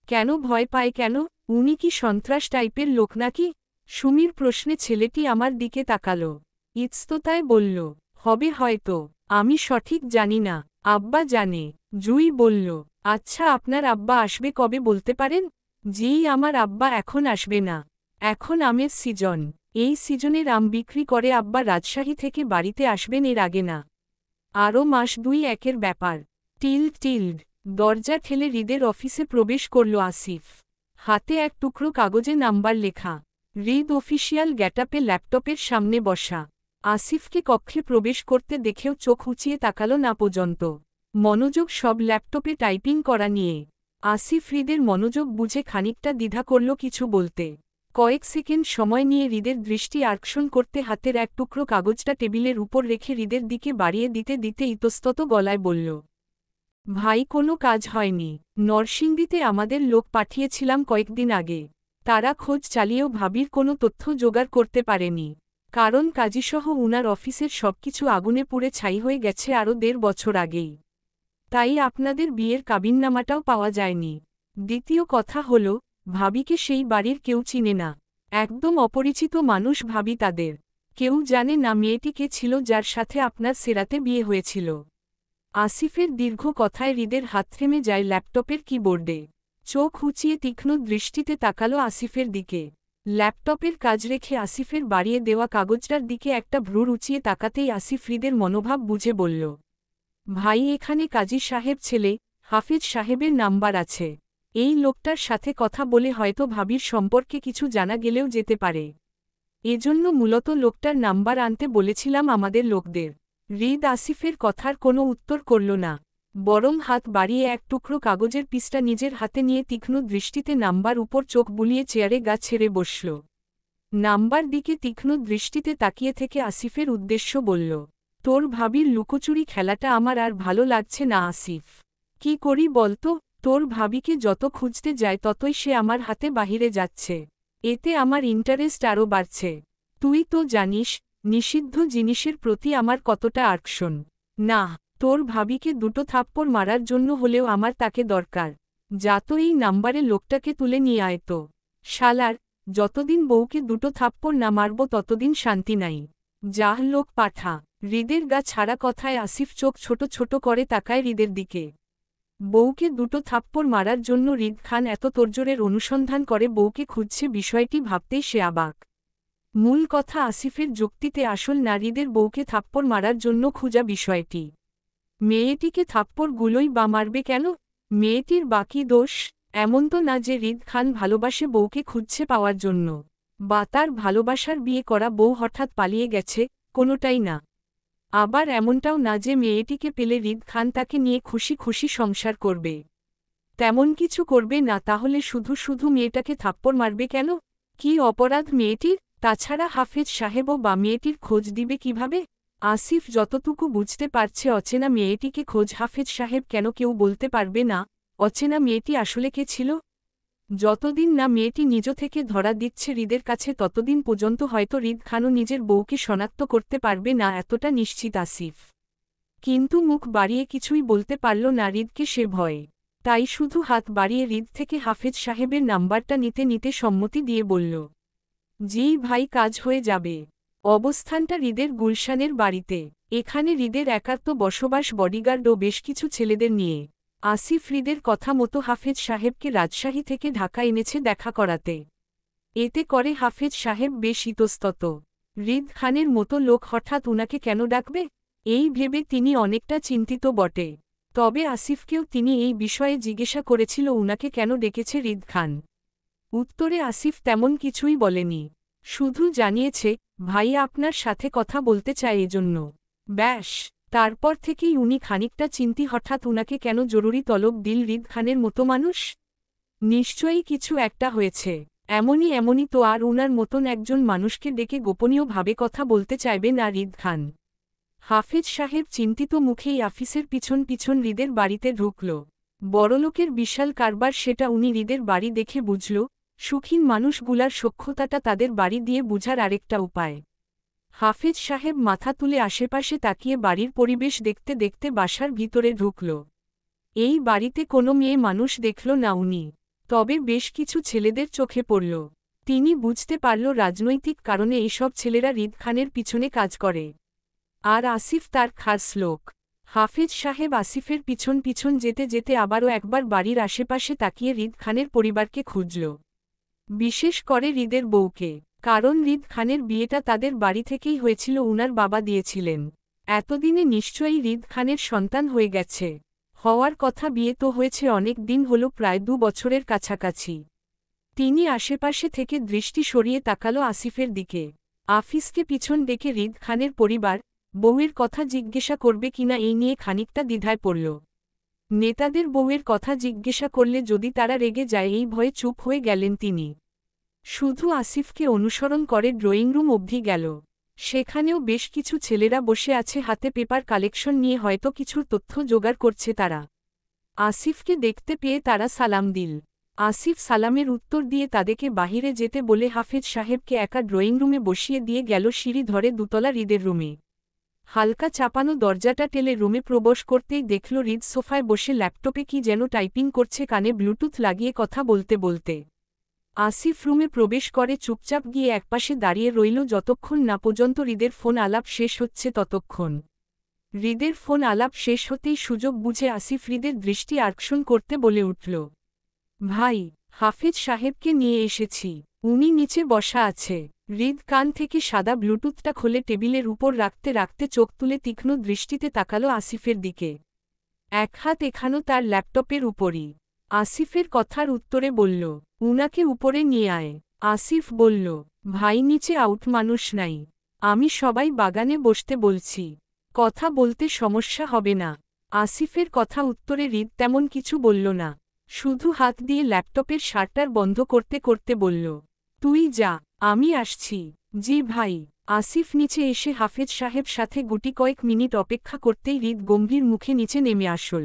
কেন ভয় পায় কেন? উনি কি সন্ত্রাস টাইপের লোক নাকি? সুমির প্রশ্নে ছেলেটি আমার দিকে তাকালো। ইতস্ততায় বলল, হবে হয়তো, আমি সঠিক জানি না। আব্বা জানে। জুই বলল, আচ্ছা, আপনার আব্বা আসবে কবে বলতে পারেন? জি, আমার আব্বা এখন আসবে না। এখন আমের সিজন। এই সিজনের আম বিক্রি করে আব্বা রাজশাহী থেকে বাড়িতে আসবেন, এর আগে না। আরও মাস 2-1-এর ব্যাপার। Tilted tilted. দরজা ঠেলে হৃদের অফিসে প্রবেশ করল আসিফ। হাতে এক টুকরো কাগজে নাম্বার লেখা। হৃদ অফিসিয়াল গ্যাটাপে ল্যাপটপের সামনে বসা। আসিফকে কক্ষে প্রবেশ করতে দেখেও চোখ উঁচিয়ে তাকালো না পর্যন্ত। মনোযোগ সব ল্যাপটপে টাইপিং করা নিয়ে। আসিফ হৃদের মনোযোগ বুঝে খানিকটা দ্বিধা করল কিছু বলতে। কয়েক সেকেন্ড সময় নিয়ে হৃদের দৃষ্টি আকর্ষণ করতে হাতের এক টুকরো কাগজটা টেবিলের উপর রেখে হৃদের দিকে বাড়িয়ে দিতে দিতে ইতস্তত গলায় বলল, ভাই, কোনো কাজ হয়নি। নরসিংদীতে আমাদের লোক পাঠিয়েছিলাম কয়েকদিন আগে। তারা খোঁজ চালিয়েও ভাবির কোনো তথ্য জোগাড় করতে পারেনি। কারণ কাজীসহ উনার অফিসের সবকিছু আগুনে পুড়ে ছাই হয়ে গেছে আরও 1.5 বছর আগেই। তাই আপনাদের বিয়ের কাবিননামাটাও পাওয়া যায়নি। দ্বিতীয় কথা হল, ভাবিকে সেই বাড়ির কেউ চিনে না। একদম অপরিচিত মানুষ ভাবি তাদের। কেউ জানে না মেয়েটি কে ছিল যার সাথে আপনার সেরাতে বিয়ে হয়েছিল। আসিফের দীর্ঘ কথায় হৃদের হাত থেমে যায় ল্যাপটপের কিবোর্ডে। চোখ উঁচিয়ে তীক্ষ্ণ দৃষ্টিতে তাকালো আসিফের দিকে। ল্যাপটপের কাজ রেখে আসিফের বাড়িয়ে দেওয়া কাগজটার দিকে একটা ভ্রুর উঁচিয়ে তাকাতেই আসিফ হৃদের মনোভাব বুঝে বলল, ভাই এখানে কাজী সাহেব ছেলে, হাফিজ সাহেবের নাম্বার আছে। এই লোকটার সাথে কথা বলে হয়তো ভাবির সম্পর্কে কিছু জানা গেলেও যেতে পারে। এজন্য মূলত লোকটার নাম্বার আনতে বলেছিলাম আমাদের লোকদের। হৃদ আসিফের কথার কোনো উত্তর করল না, বরং হাত বাড়িয়ে এক টুকরো কাগজের পিসটা নিজের হাতে নিয়ে তীক্ষ্ণ দৃষ্টিতে নাম্বার উপর চোখ বুলিয়ে চেয়ারে গা ছেড়ে বসল। নাম্বার দিকে তীক্ষ্ণ দৃষ্টিতে তাকিয়ে থেকে আসিফের উদ্দেশ্য বলল, তোর ভাবির লুকোচুরি খেলাটা আমার আর ভালো লাগছে না আসিফ। কি করি বলতো, তোর ভাবিকে যত খুঁজতে যায় ততই সে আমার হাতে বাহিরে যাচ্ছে। এতে আমার ইন্টারেস্ট আরও বাড়ছে। তুই তো জানিস নিষিদ্ধ জিনিসের প্রতি আমার কতটা আকর্ষণ। না, তোর ভাবিকে দুটো থাপ্পড় মারার জন্য হলেও আমার তাকে দরকার। যা তো এই নাম্বারে লোকটাকে তুলে নিয়ে আয় তো। শালার, যতদিন বউকে দুটো থাপ্পড় না মারব ততদিন শান্তি নাই। যাহ লোক পাঠা। হৃদের গা ছাড়া কথায় আসিফ চোখ ছোট ছোট করে তাকায় হৃদের দিকে। বউকে দুটো থাপ্পড় মারার জন্য হৃদ খান এত তোড়জোড়ের অনুসন্ধান করে বউকে খুঁজছে বিষয়টি ভাবতেই সে অবাক। মূল কথা আসিফের যুক্তিতে আসল নারীদের বউকে থাপ্পড় মারার জন্য খুঁজা বিষয়টি। মেয়েটিকে থাপ্পড়গুলোই বা মারবে কেন? মেয়েটির বাকি দোষ এমন তো না যে হৃদ খান ভালোবাসে বউকে খুঁজছে পাওয়ার জন্য, বা তার ভালোবাসার বিয়ে করা বউ হঠাৎ পালিয়ে গেছে, কোনোটাই না। আবার এমনটাও না যে মেয়েটিকে পেলে হৃদ খান তাকে নিয়ে খুশি খুশি সংসার করবে। তেমন কিছু করবে না, তাহলে শুধু শুধু মেয়েটাকে থাপ্পড় মারবে কেন? কি অপরাধ মেয়েটির? তাছাড়া হাফেজ সাহেবও বা মেয়েটির খোঁজ দিবে কিভাবে? আসিফ যতটুকু বুঝতে পারছে অচেনা মেয়েটিকে খোঁজ হাফেজ সাহেব কেন কেউ বলতে পারবে না। অচেনা মেয়েটি আসলে কে ছিল? যতদিন না মেয়েটি নিজ থেকে ধরা দিচ্ছে হৃদের কাছে ততদিন পর্যন্ত হয়তো হৃদ খানও নিজের বউকে শনাক্ত করতে পারবে না, এতটা নিশ্চিত আসিফ। কিন্তু মুখ বাড়িয়ে কিছুই বলতে পারল না হৃদকে সে ভয়ে। তাই শুধু হাত বাড়িয়ে হৃদ থেকে হাফেজ সাহেবের নাম্বারটা নিতে নিতে সম্মতি দিয়ে বলল, জি ভাই, কাজ হয়ে যাবে। অবস্থানটা হৃদের গুলশানের বাড়িতে। এখানে হৃদের একাত্ম বসবাস, বডিগার্ড ও বেশ কিছু ছেলেদের নিয়ে। আসিফ হৃদের কথা মতো হাফেজ সাহেবকে রাজশাহী থেকে ঢাকা এনেছে দেখা করাতে। এতে করে হাফেজ সাহেব বেশ ইতস্তত। হৃদ খানের মতো লোক হঠাৎ উনাকে কেন ডাকবে, এই ভেবে তিনি অনেকটা চিন্তিত বটে। তবে আসিফকেও তিনি এই বিষয়ে জিজ্ঞাসা করেছিল উনাকে কেন ডেকেছে হৃদ খান। উত্তরে আসিফ তেমন কিছুই বলেনি, শুধু জানিয়েছে, ভাই আপনার সাথে কথা বলতে চায় এজন্য। ব্যাস। তারপর থেকেই উনি খানিকটা চিন্তি হঠাৎ উনাকে কেন জরুরি তলব দিল হৃদ খানের মতো মানুষ। নিশ্চয়ই কিছু একটা হয়েছে। এমনই তো আর উনার মতন একজন মানুষকে ডেকে গোপনীয়ভাবে কথা বলতে চাইবে না হৃদ খান। হাফেজ সাহেব চিন্তিত মুখেই আফিসের পিছন পিছন হৃদের বাড়িতে ঢুকল। বড়লোকের বিশাল কারবার সেটা উনি হৃদের বাড়ি দেখে বুঝল। সুখীন মানুষগুলার সখ্যতাটা তাদের বাড়ি দিয়ে বুঝার আরেকটা উপায়। হাফেজ সাহেব মাথা তুলে আশেপাশে তাকিয়ে বাড়ির পরিবেশ দেখতে দেখতে বাসার ভিতরে ঢুকল। এই বাড়িতে কোনো মেয়ে মানুষ দেখল না উনি, তবে বেশ কিছু ছেলেদের চোখে পড়ল। তিনি বুঝতে পারল রাজনৈতিক কারণে এসব ছেলেরা হৃদ খানের পিছনে কাজ করে। আর আসিফ তার খাস লোক। হাফেজ সাহেব আসিফের পিছন পিছন যেতে যেতে আবারও একবার বাড়ির আশেপাশে তাকিয়ে হৃদ খানের পরিবারকে খুঁজল। বিশেষ করে হৃদের বউকে, কারণ হৃদ খানের বিয়েটা তাদের বাড়ি থেকেই হয়েছিল, উনার বাবা দিয়েছিলেন। এতদিনে নিশ্চয়ই হৃদ খানের সন্তান হয়ে গেছে। হওয়ার কথা, বিয়ে তো হয়েছে অনেক দিন হল, প্রায় 2 বছরের কাছাকাছি। তিনি আশেপাশে থেকে দৃষ্টি সরিয়ে তাকালো আসিফের দিকে। আফিসকে পিছন ডেকে হৃদ খানের পরিবার বউয়ের কথা জিজ্ঞাসা করবে কিনা এই নিয়ে খানিকটা দ্বিধায় পড়ল। নেতাদের বউয়ের কথা জিজ্ঞাসা করলে যদি তারা রেগে যায় এই ভয়ে চুপ হয়ে গেলেন তিনি। শুধু আসিফকে অনুসরণ করে ড্রয়িং রুম অবধি গেল। সেখানেও বেশ কিছু ছেলেরা বসে আছে, হাতে পেপার কালেকশন নিয়ে হয়তো কিছুর তথ্য জোগাড় করছে তারা। আসিফকে দেখতে পেয়ে তারা সালাম দিল। আসিফ সালামের উত্তর দিয়ে তাদেরকে বাহিরে যেতে বলে হাফেজ সাহেবকে একা ড্রয়িং রুমে বসিয়ে দিয়ে গেল সিঁড়ি ধরে 2তলা হৃদের রুমে। হালকা চাপানো দরজাটা টেলে রুমে প্রবেশ করতেই দেখল হৃদ সোফায় বসে ল্যাপটপে কি যেন টাইপিং করছে, কানে ব্লুটুথ লাগিয়ে কথা বলতে বলতে। আসিফ রুমে প্রবেশ করে চুপচাপ গিয়ে একপাশে দাঁড়িয়ে রইল যতক্ষণ না পর্যন্ত হৃদের ফোন আলাপ শেষ হচ্ছে ততক্ষণ। হৃদের ফোন আলাপ শেষ হতেই সুযোগ বুঝে আসিফ হৃদের দৃষ্টি আকর্ষণ করতে বলে উঠল, ভাই, হাফেজ সাহেবকে নিয়ে এসেছি, উনি নিচে বসা আছে। হৃদ কান থেকে সাদা ব্লুটুথটা খুলে টেবিলের উপর রাখতে রাখতে চোখ তুলে তীক্ষ্ণ দৃষ্টিতে তাকালো আসিফের দিকে। এক হাত এখানো তার ল্যাপটপের উপরই। আসিফের কথার উত্তরে বলল, উনাকে উপরে নিয়ে আয়। আসিফ বলল, ভাই, নিচে আউট মানুষ নাই, আমি সবাই বাগানে বসতে বলছি, কথা বলতে সমস্যা হবে না। আসিফের কথা উত্তরে হৃদ তেমন কিছু বলল না, শুধু হাত দিয়ে ল্যাপটপের শাটার বন্ধ করতে করতে বলল, তুই যা, আমি আসছি। জি ভাই। আসিফ নিচে এসে হাফেজ সাহেব সাথে গুটি কয়েক মিনিট অপেক্ষা করতেই হৃদ গম্ভীর মুখে নিচে নেমে আসল।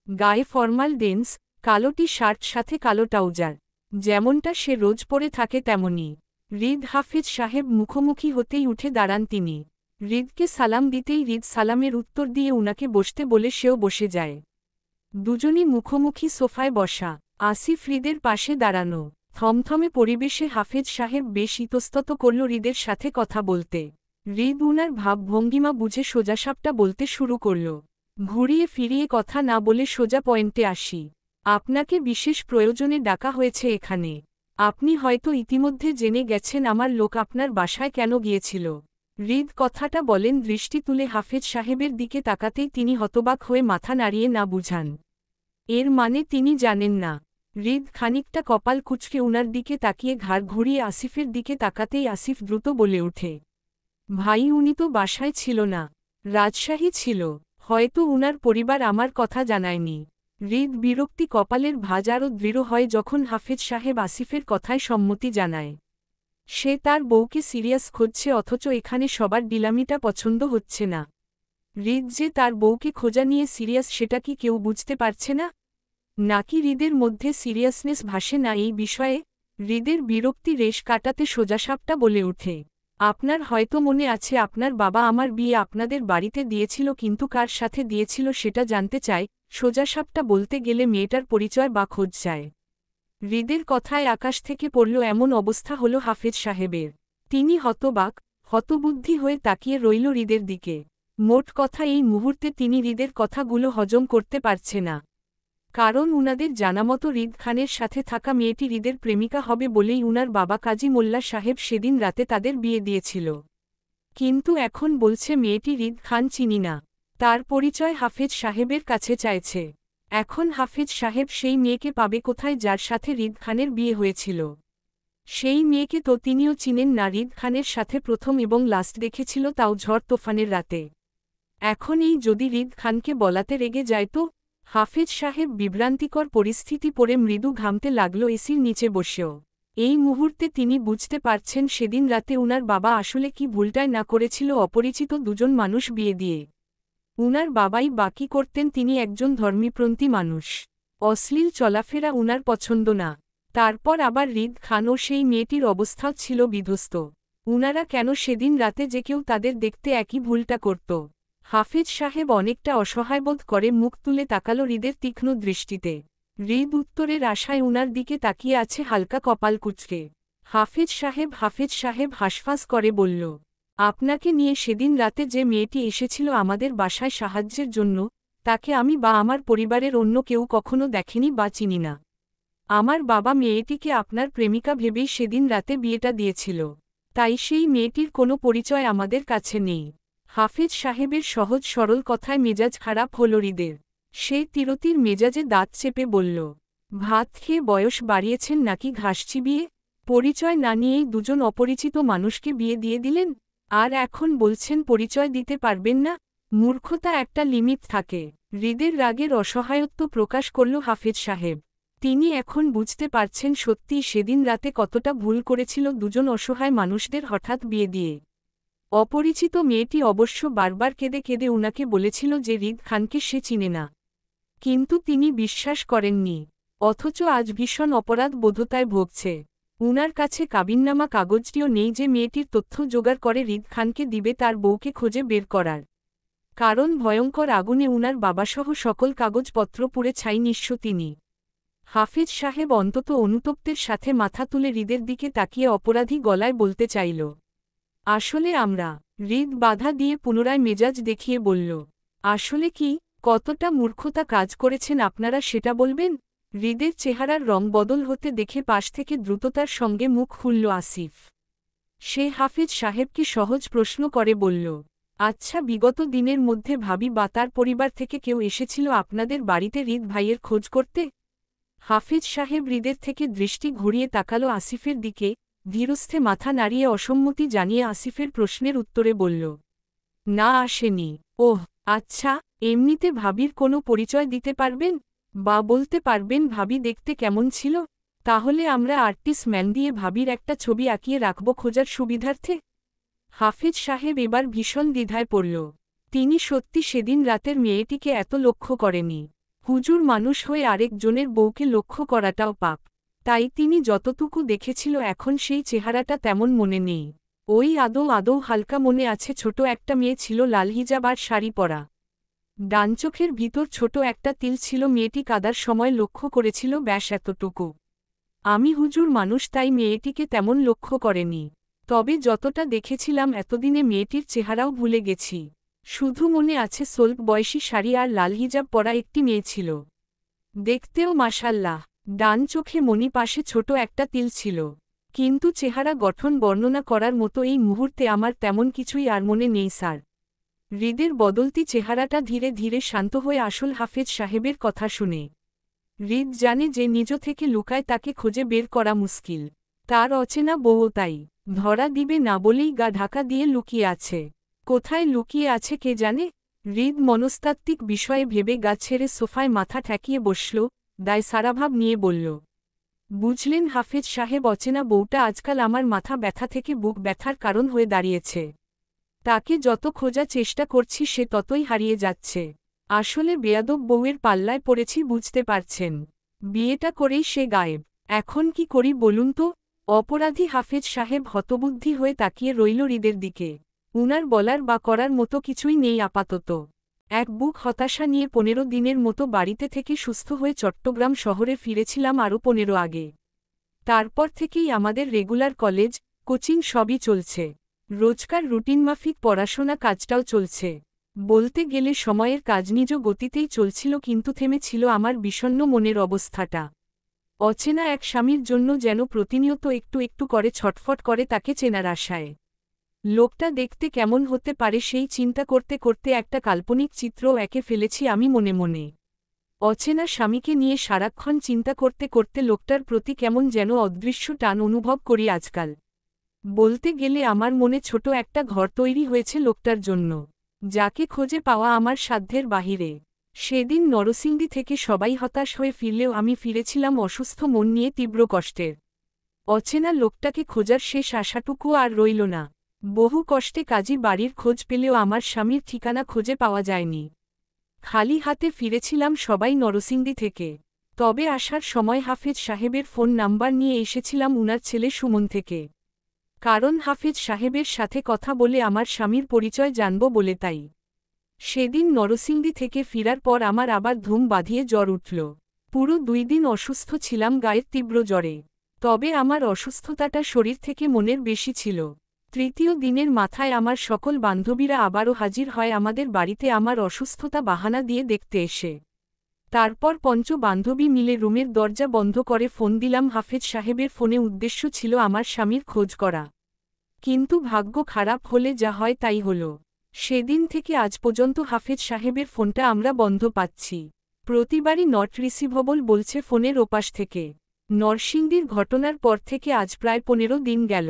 গায়ে ফরমাল ডেন্স, কালো টি শার্ট সাথে কালো ট্রাউজার, যেমনটা সে রোজ পরে থাকে তেমনই। হৃদ হাফেজ সাহেব মুখোমুখি হতেই উঠে দাঁড়ান তিনি। হৃদকে সালাম দিতেই হৃদ সালামের উত্তর দিয়ে উনাকে বসতে বলে সেও বসে যায়। দুজনই মুখোমুখি সোফায় বসা, আসিফ হৃদের পাশে দাঁড়ানো। থমথমে পরিবেশে হাফেজ সাহেব বেশ ইতস্তত করল হৃদের সাথে কথা বলতে। হৃদ উনার ভাবভঙ্গিমা বুঝে সোজাসাপটা বলতে শুরু করল, ঘুরিয়ে ফিরিয়ে কথা না বলে সোজা পয়েন্টে আসি। আপনাকে বিশেষ প্রয়োজনে ডাকা হয়েছে এখানে। আপনি হয়তো ইতিমধ্যে জেনে গেছেন আমার লোক আপনার বাসায় কেন গিয়েছিল। হৃদ কথাটা বলেন দৃষ্টি তুলে হাফেজ সাহেবের দিকে তাকাতেই তিনি হতবাক হয়ে মাথা নাড়িয়ে না বুঝান। এর মানে তিনি জানেন না। হৃদ খানিকটা কপাল কুঁচকে উনার দিকে তাকিয়ে ঘাড় ঘুরিয়ে আসিফের দিকে তাকাতেই আসিফ দ্রুত বলে ওঠে, ভাই, উনি তো বাসায় ছিল না, রাজশাহী ছিল, হয়তো উনার পরিবার আমার কথা জানায়নি। হৃদ বিরক্তি কপালের ভাঁজ আরও দৃঢ় হয় যখন হাফেজ সাহেব আসিফের কথায় সম্মতি জানায়। সে তার বউকে সিরিয়াস খুঁজছে, অথচ এখানে সবার ডিলামিটা পছন্দ হচ্ছে না। হৃদ যে তার বউকে খোঁজা নিয়ে সিরিয়াস সেটা কি কেউ বুঝতে পারছে না? নাকি হৃদের মধ্যে সিরিয়াসনেস ভাসে না এই বিষয়ে? হৃদের বিরক্তি রেশ কাটাতে সোজাসাপটা বলে ওঠে, আপনার হয়তো মনে আছে আপনার বাবা আমার বিয়ে আপনাদের বাড়িতে দিয়েছিল, কিন্তু কার সাথে দিয়েছিল সেটা জানতে চায়। সোজাসাপটা বলতে গেলে মেয়েটার পরিচয় বা খোঁজ চায়। হৃদের কথায় আকাশ থেকে পড়ল এমন অবস্থা হল হাফেজ সাহেবের। তিনি হতবাক, হতবুদ্ধি হয়ে তাকিয়ে রইল হৃদের দিকে। মোট কথা এই মুহূর্তে তিনি হৃদের কথাগুলো হজম করতে পারছে না। কারণ উনাদের জানামতো হৃদ খানের সাথে থাকা মেয়েটি হৃদের প্রেমিকা হবে বলেই উনার বাবা কাজী মোল্লা সাহেব সেদিন রাতে তাদের বিয়ে দিয়েছিল। কিন্তু এখন বলছে মেয়েটি হৃদ খান চিনি না, তার পরিচয় হাফেজ সাহেবের কাছে চাইছে। এখন হাফেজ সাহেব সেই মেয়েকে পাবে কোথায় যার সাথে হৃদ খানের বিয়ে হয়েছিল? সেই মেয়েকে তো তিনিও চিনেন না। হৃদ খানের সাথে প্রথম এবং লাস্ট দেখেছিল তাও ঝড় তোফানের রাতে। এখন এই যদি হৃদ খানকে বলাতে রেগে যায় তো? হাফেজ সাহেব বিভ্রান্তিকর পরিস্থিতি পড়ে মৃদু ঘামতে লাগল এসির নিচে বসেও। এই মুহূর্তে তিনি বুঝতে পারছেন সেদিন রাতে উনার বাবা আসলে কি ভুলটাই না করেছিল অপরিচিত দুজন মানুষ বিয়ে দিয়ে। উনার বাবাই বাকি করতেন, তিনি একজন ধর্মীপ্রন্থী মানুষ। অশ্লীল চলাফেরা উনার পছন্দ না। তারপর আবার হৃদ খান ও সেই মেয়েটির অবস্থাও ছিল বিধ্বস্ত। উনারা কেন সেদিন রাতে যে কেউ তাদের দেখতে একই ভুলটা করত? হাফেজ সাহেব অনেকটা অসহায়বোধ করে মুখ তুলে তাকালো হৃদের তীক্ষ্ণ দৃষ্টিতে। হৃদ উত্তরের আশায় উনার দিকে তাকিয়ে আছে হালকা কপাল কুঁচকে। হাফেজ সাহেব হাঁসফাঁস করে বলল, আপনাকে নিয়ে সেদিন রাতে যে মেয়েটি এসেছিল আমাদের বাসায় সাহায্যের জন্য, তাকে আমি বা আমার পরিবারের অন্য কেউ কখনো দেখেনি বা চিনি না। আমার বাবা মেয়েটিকে আপনার প্রেমিকা ভেবেই সেদিন রাতে বিয়েটা দিয়েছিল, তাই সেই মেয়েটির কোনো পরিচয় আমাদের কাছে নেই। হাফেজ সাহেবের সহজ সরল কথায় মেজাজ খারাপ হল হৃদের। সে তিরতির মেজাজে দাঁত চেপে বলল, ভাত খেয়ে বয়স বাড়িয়েছেন নাকি ঘাস চিবিয়ে? পরিচয় না নিয়েই দুজন অপরিচিত মানুষকে বিয়ে দিয়ে দিলেন, আর এখন বলছেন পরিচয় দিতে পারবেন না? মূর্খতা একটা লিমিট থাকে। হৃদের রাগের অসহায়ত্ব প্রকাশ করল হাফেজ সাহেব। তিনি এখন বুঝতে পারছেন সত্যিই সেদিন রাতে কতটা ভুল করেছিল দুজন অসহায় মানুষদের হঠাৎ বিয়ে দিয়ে। অপরিচিত মেয়েটি অবশ্য বারবার কেঁদে কেঁদে উনাকে বলেছিল যে হৃদ খানকে সে চিনে না, কিন্তু তিনি বিশ্বাস করেননি। অথচ আজ ভীষণ অপরাধ বোধতায় ভুগছে। উনার কাছে কাবিননামা কাগজটিও নেই যে মেয়েটির তথ্য জোগাড় করে হৃদ খানকে দিবে তার বউকে খুঁজে বের করার। কারণ ভয়ঙ্কর আগুনে উনার বাবাসহ সকল কাগজপত্র পুড়ে ছাই নিঃস্ব তিনি। হাফিজ সাহেব অন্তত অনুতপ্তের সাথে মাথা তুলে হৃদের দিকে তাকিয়ে অপরাধী গলায় বলতে চাইল, আসলে আমরা। হৃদ বাধা দিয়ে পুনরায় মেজাজ দেখিয়ে বলল, আসলে কি? কতটা মূর্খতা কাজ করেছেন আপনারা সেটা বলবেন? হৃদের চেহারার রং বদল হতে দেখে পাশ থেকে দ্রুততার সঙ্গে মুখ খুলল আসিফ। সে হাফিজ সাহেবকে সহজ প্রশ্ন করে বলল, আচ্ছা, বিগত দিনের মধ্যে ভাবি বা তার পরিবার থেকে কেউ এসেছিল আপনাদের বাড়িতে হৃদ ভাইয়ের খোঁজ করতে? হাফিজ সাহেব হৃদের থেকে দৃষ্টি ঘুরিয়ে তাকালো আসিফের দিকে, ধীরস্থে মাথা নাড়িয়ে অসম্মতি জানিয়ে আসিফের প্রশ্নের উত্তরে বলল, না, আসেনি। ওহ আচ্ছা, এমনিতে ভাবির কোনো পরিচয় দিতে পারবেন? বা বলতে পারবেন ভাবি দেখতে কেমন ছিল? তাহলে আমরা আর্টিস্ট ম্যান দিয়ে ভাবির একটা ছবি আঁকিয়ে রাখব খোঁজার সুবিধার্থে। হাফিজ সাহেব এবার ভীষণ দ্বিধায় পড়ল। তিনি সত্যি সেদিন রাতের মেয়েটিকে এত লক্ষ্য করেনি। হুজুর মানুষ হয়ে আরেকজনের বউকে লক্ষ্য করাটাও পাপ। তাই তিনি যতটুকু দেখেছিল এখন সেই চেহারাটা তেমন মনে নেই। ওই আদৌ হালকা মনে আছে ছোট একটা মেয়ে ছিল, লাল হিজাব আর শাড়ি পরা। ডান চোখের ভিতর ছোট একটা তিল ছিল, মেয়েটি কাদার সময় লক্ষ্য করেছিল, ব্যাস এতটুকু। আমি হুজুর মানুষ, তাই মেয়েটিকে তেমন লক্ষ্য করেনি। তবে যতটা দেখেছিলাম এতদিনে মেয়েটির চেহারাও ভুলে গেছি। শুধু মনে আছে সোল্প বয়সী শাড়ি আর লাল হিজাব পরা একটি মেয়ে ছিল। দেখতেও মাশাল্লাহ। ডান চোখে মণি, পাশে ছোট একটা তিল ছিল। কিন্তু চেহারা গঠন বর্ণনা করার মতো এই মুহূর্তে আমার তেমন কিছুই আর মনে নেই স্যার। হৃদের বদলতি চেহারাটা ধীরে ধীরে শান্ত হয়ে আসল হাফেজ সাহেবের কথা শুনে। হৃদ জানে যে নিজ থেকে লুকায় তাকে খুঁজে বের করা মুশকিল। তার অচেনা বউও তাই। ধরা দিবে না বলেই গা ঢাকা দিয়ে লুকিয়ে আছে। কোথায় লুকিয়ে আছে কে জানে? হৃদ মনস্তাত্ত্বিক বিষয়ে ভেবে গা ছেড়ে সোফায় মাথা ঠেকিয়ে বসল, দায় সারাভাব নিয়ে বলল, বুঝলেন হাফেজ সাহেব, অচেনা বউটা আজকাল আমার মাথা ব্যথা থেকে বুক ব্যথার কারণ হয়ে দাঁড়িয়েছে। তাকে যত খোঁজা চেষ্টা করছি সে ততই হারিয়ে যাচ্ছে। আসলে বেয়াদব বউয়ের পাল্লায় পড়েছি, বুঝতে পারছেন। বিয়েটা করেই সে গায়েব। এখন কি করি বলুন তো? অপরাধী হাফেজ সাহেব হতবুদ্ধি হয়ে তাকিয়ে রইল হৃদের দিকে। উনার বলার বা করার মতো কিছুই নেই আপাতত। এক বুক হতাশা নিয়ে 15 দিনের মতো বাড়িতে থেকে সুস্থ হয়ে চট্টগ্রাম শহরে ফিরেছিলাম আরও 15 আগে। তারপর থেকেই আমাদের রেগুলার কলেজ, কোচিং সবই চলছে। রোজকার রুটিনমাফিক পড়াশোনা কাজটাও চলছে। বলতে গেলে সময়ের কাজ নিজ গতিতেই চলছিল, কিন্তু থেমেছিল আমার বিষণ্ণ মনের অবস্থাটা। অচেনা এক স্বামীর জন্য যেন প্রতিনিয়ত একটু একটু করে ছটফট করে তাকে চেনার আশায়। লোকটা দেখতে কেমন হতে পারে সেই চিন্তা করতে করতে একটা কাল্পনিক চিত্রও এঁকে ফেলেছি আমি মনে মনে। অচেনা স্বামীকে নিয়ে সারাক্ষণ চিন্তা করতে করতে লোকটার প্রতি কেমন যেন অদৃশ্য টান অনুভব করি আজকাল। বলতে গেলে আমার মনে ছোট একটা ঘর তৈরি হয়েছে লোকটার জন্য, যাকে খুঁজে পাওয়া আমার সাধ্যের বাহিরে। সেদিন নরসিংদী থেকে সবাই হতাশ হয়ে ফিরলেও আমি ফিরেছিলাম অসুস্থ মন নিয়ে তীব্র কষ্টের। অচেনা লোকটাকে খোঁজার শেষ আশাটুকু আর রইল না। বহু কষ্টে কাজী বাড়ির খোঁজ পেলেও আমার স্বামীর ঠিকানা খুঁজে পাওয়া যায়নি। খালি হাতে ফিরেছিলাম সবাই নরসিংদী থেকে। তবে আসার সময় হাফেজ সাহেবের ফোন নাম্বার নিয়ে এসেছিলাম উনার ছেলে সুমন থেকে। কারণ হাফেজ সাহেবের সাথে কথা বলে আমার স্বামীর পরিচয় জানব বলে। তাই সেদিন নরসিংদী থেকে ফিরার পর আমার আবার ধুম বাঁধিয়ে জ্বর উঠল। পুরো 2 দিন অসুস্থ ছিলাম, গায়ের তীব্র জ্বরে। তবে আমার অসুস্থতাটা শরীর থেকে মনের বেশি ছিল। তৃতীয় দিনের মাথায় আমার সকল বান্ধবীরা আবারও হাজির হয় আমাদের বাড়িতে আমার অসুস্থতা বাহানা দিয়ে দেখতে এসে। তারপর 5 বান্ধবী মিলে রুমের দরজা বন্ধ করে ফোন দিলাম হাফেজ সাহেবের ফোনে। উদ্দেশ্য ছিল আমার স্বামীর খোঁজ করা। কিন্তু ভাগ্য খারাপ হলে যা হয় তাই হলো। সেদিন থেকে আজ পর্যন্ত হাফেজ সাহেবের ফোনটা আমরা বন্ধ পাচ্ছি। প্রতিবারই নট রিসিভেবল বলছে ফোনের ওপাশ থেকে। নরসিংদীর ঘটনার পর থেকে আজ প্রায় 15 দিন গেল।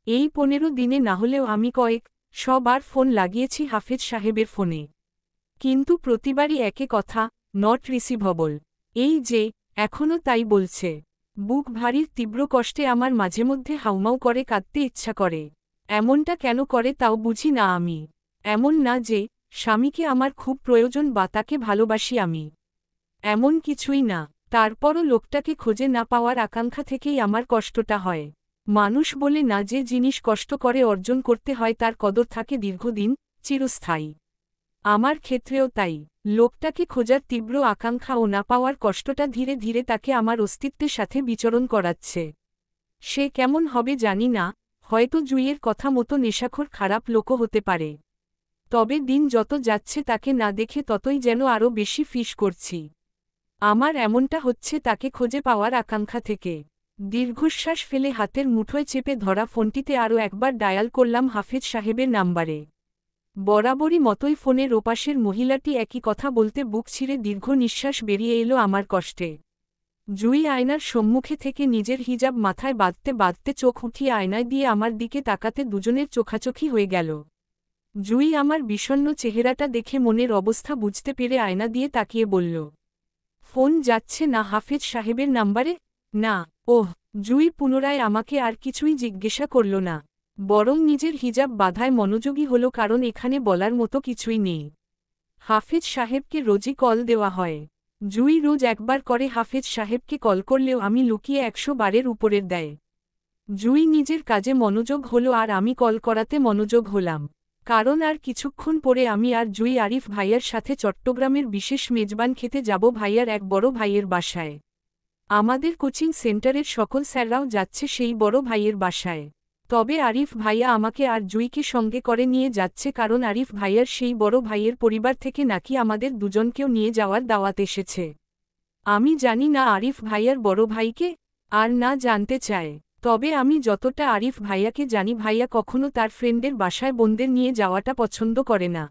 এই 15 দিনে না হলেও আমি বার ফোন লাগিয়েছি হাফেজ সাহেবের ফোনে। কিন্তু প্রতিবারই একই কথা, নট রিসিভেবল। এই যে এখনও তাই বলছে। বুক ভারীর তীব্র কষ্টে আমার মাঝে মধ্যে হাউমাউ করে কাঁদতে ইচ্ছা করে। এমনটা কেন করে তাও বুঝি না আমি। এমন না যে স্বামীকে আমার খুব প্রয়োজন বা তাকে ভালোবাসি আমি। এমন কিছুই না। তারপরও লোকটাকে খুঁজে না পাওয়ার আকাঙ্ক্ষা থেকেই আমার কষ্টটা হয়। মানুষ বলে না, যে জিনিস কষ্ট করে অর্জন করতে হয় তার কদর থাকে দীর্ঘদিন, চিরস্থায়ী। আমার ক্ষেত্রেও তাই। লোকটাকে খোঁজার তীব্র আকাঙ্ক্ষা ও না পাওয়ার কষ্টটা ধীরে ধীরে তাকে আমার অস্তিত্বের সাথে বিচরণ করাচ্ছে। সে কেমন হবে জানি না, হয়তো জুইয়ের কথা মতো নেশাখোর খারাপ লোকও হতে পারে। তবে দিন যত যাচ্ছে তাকে না দেখে ততই যেন আরও বেশি ফিস করছি। আমার এমনটা হচ্ছে তাকে খুঁজে পাওয়ার আকাঙ্ক্ষা থেকে। দীর্ঘশ্বাস ফেলে হাতের মুঠোয় চেপে ধরা ফোনটিতে আরও একবার ডায়াল করলাম হাফেজ সাহেবের নাম্বারে। বরাবরই মতোই ফোনের ওপাশের মহিলাটি একই কথা বলতে বুক ছিঁড়ে দীর্ঘ নিঃশ্বাস বেরিয়ে এলো আমার কষ্টে। জুই আয়নার সম্মুখে থেকে নিজের হিজাব মাথায় বাঁধতে বাঁধতে চোখ উঠিয়ে আয়নায় দিয়ে আমার দিকে তাকাতে দুজনের চোখাচোখি হয়ে গেল। জুই আমার বিষণ্ণ চেহারাটা দেখে মনের অবস্থা বুঝতে পেরে আয়না দিয়ে তাকিয়ে বলল, ফোন যাচ্ছে না হাফেজ সাহেবের নাম্বারে? না। ওহ। জুই পুনরায় আমাকে আর কিছুই জিজ্ঞাসা করল না, বরং নিজের হিজাব বাঁধায় মনোযোগী হল, কারণ এখানে বলার মতো কিছুই নেই। হাফেজ সাহেবকে রোজই কল দেওয়া হয়। জুই রোজ একবার করে হাফেজ সাহেবকে কল করলেও আমি লুকিয়ে 100 বারের উপরের দেয়। জুই নিজের কাজে মনোযোগ হলো আর আমি কল করাতে মনোযোগ হলাম। কারণ আর কিছুক্ষণ পরে আমি আর জুই আরিফ ভাইয়ার সাথে চট্টগ্রামের বিশেষ মেজবান খেতে যাব ভাইয়ার এক বড় ভাইয়ের বাসায়। আমাদের কোচিং সেন্টারের সকল স্যাররাও যাচ্ছে সেই বড় ভাইয়ের বাসায়। তবে আরিফ ভাইয়া আমাকে আর জুইকে সঙ্গে করে নিয়ে যাচ্ছে, কারণ আরিফ ভাইয়ার সেই বড় ভাইয়ের পরিবার থেকে নাকি আমাদের দুজনকেও নিয়ে যাওয়ার দাওয়াত এসেছে। আমি জানি না আরিফ ভাইয়ার বড় ভাইকে, আর না জানতে চায়। তবে আমি যতটা আরিফ ভাইয়াকে জানি, ভাইয়া কখনো তার ফ্রেন্ডের বাসায় বোনদের নিয়ে যাওয়াটা পছন্দ করে না।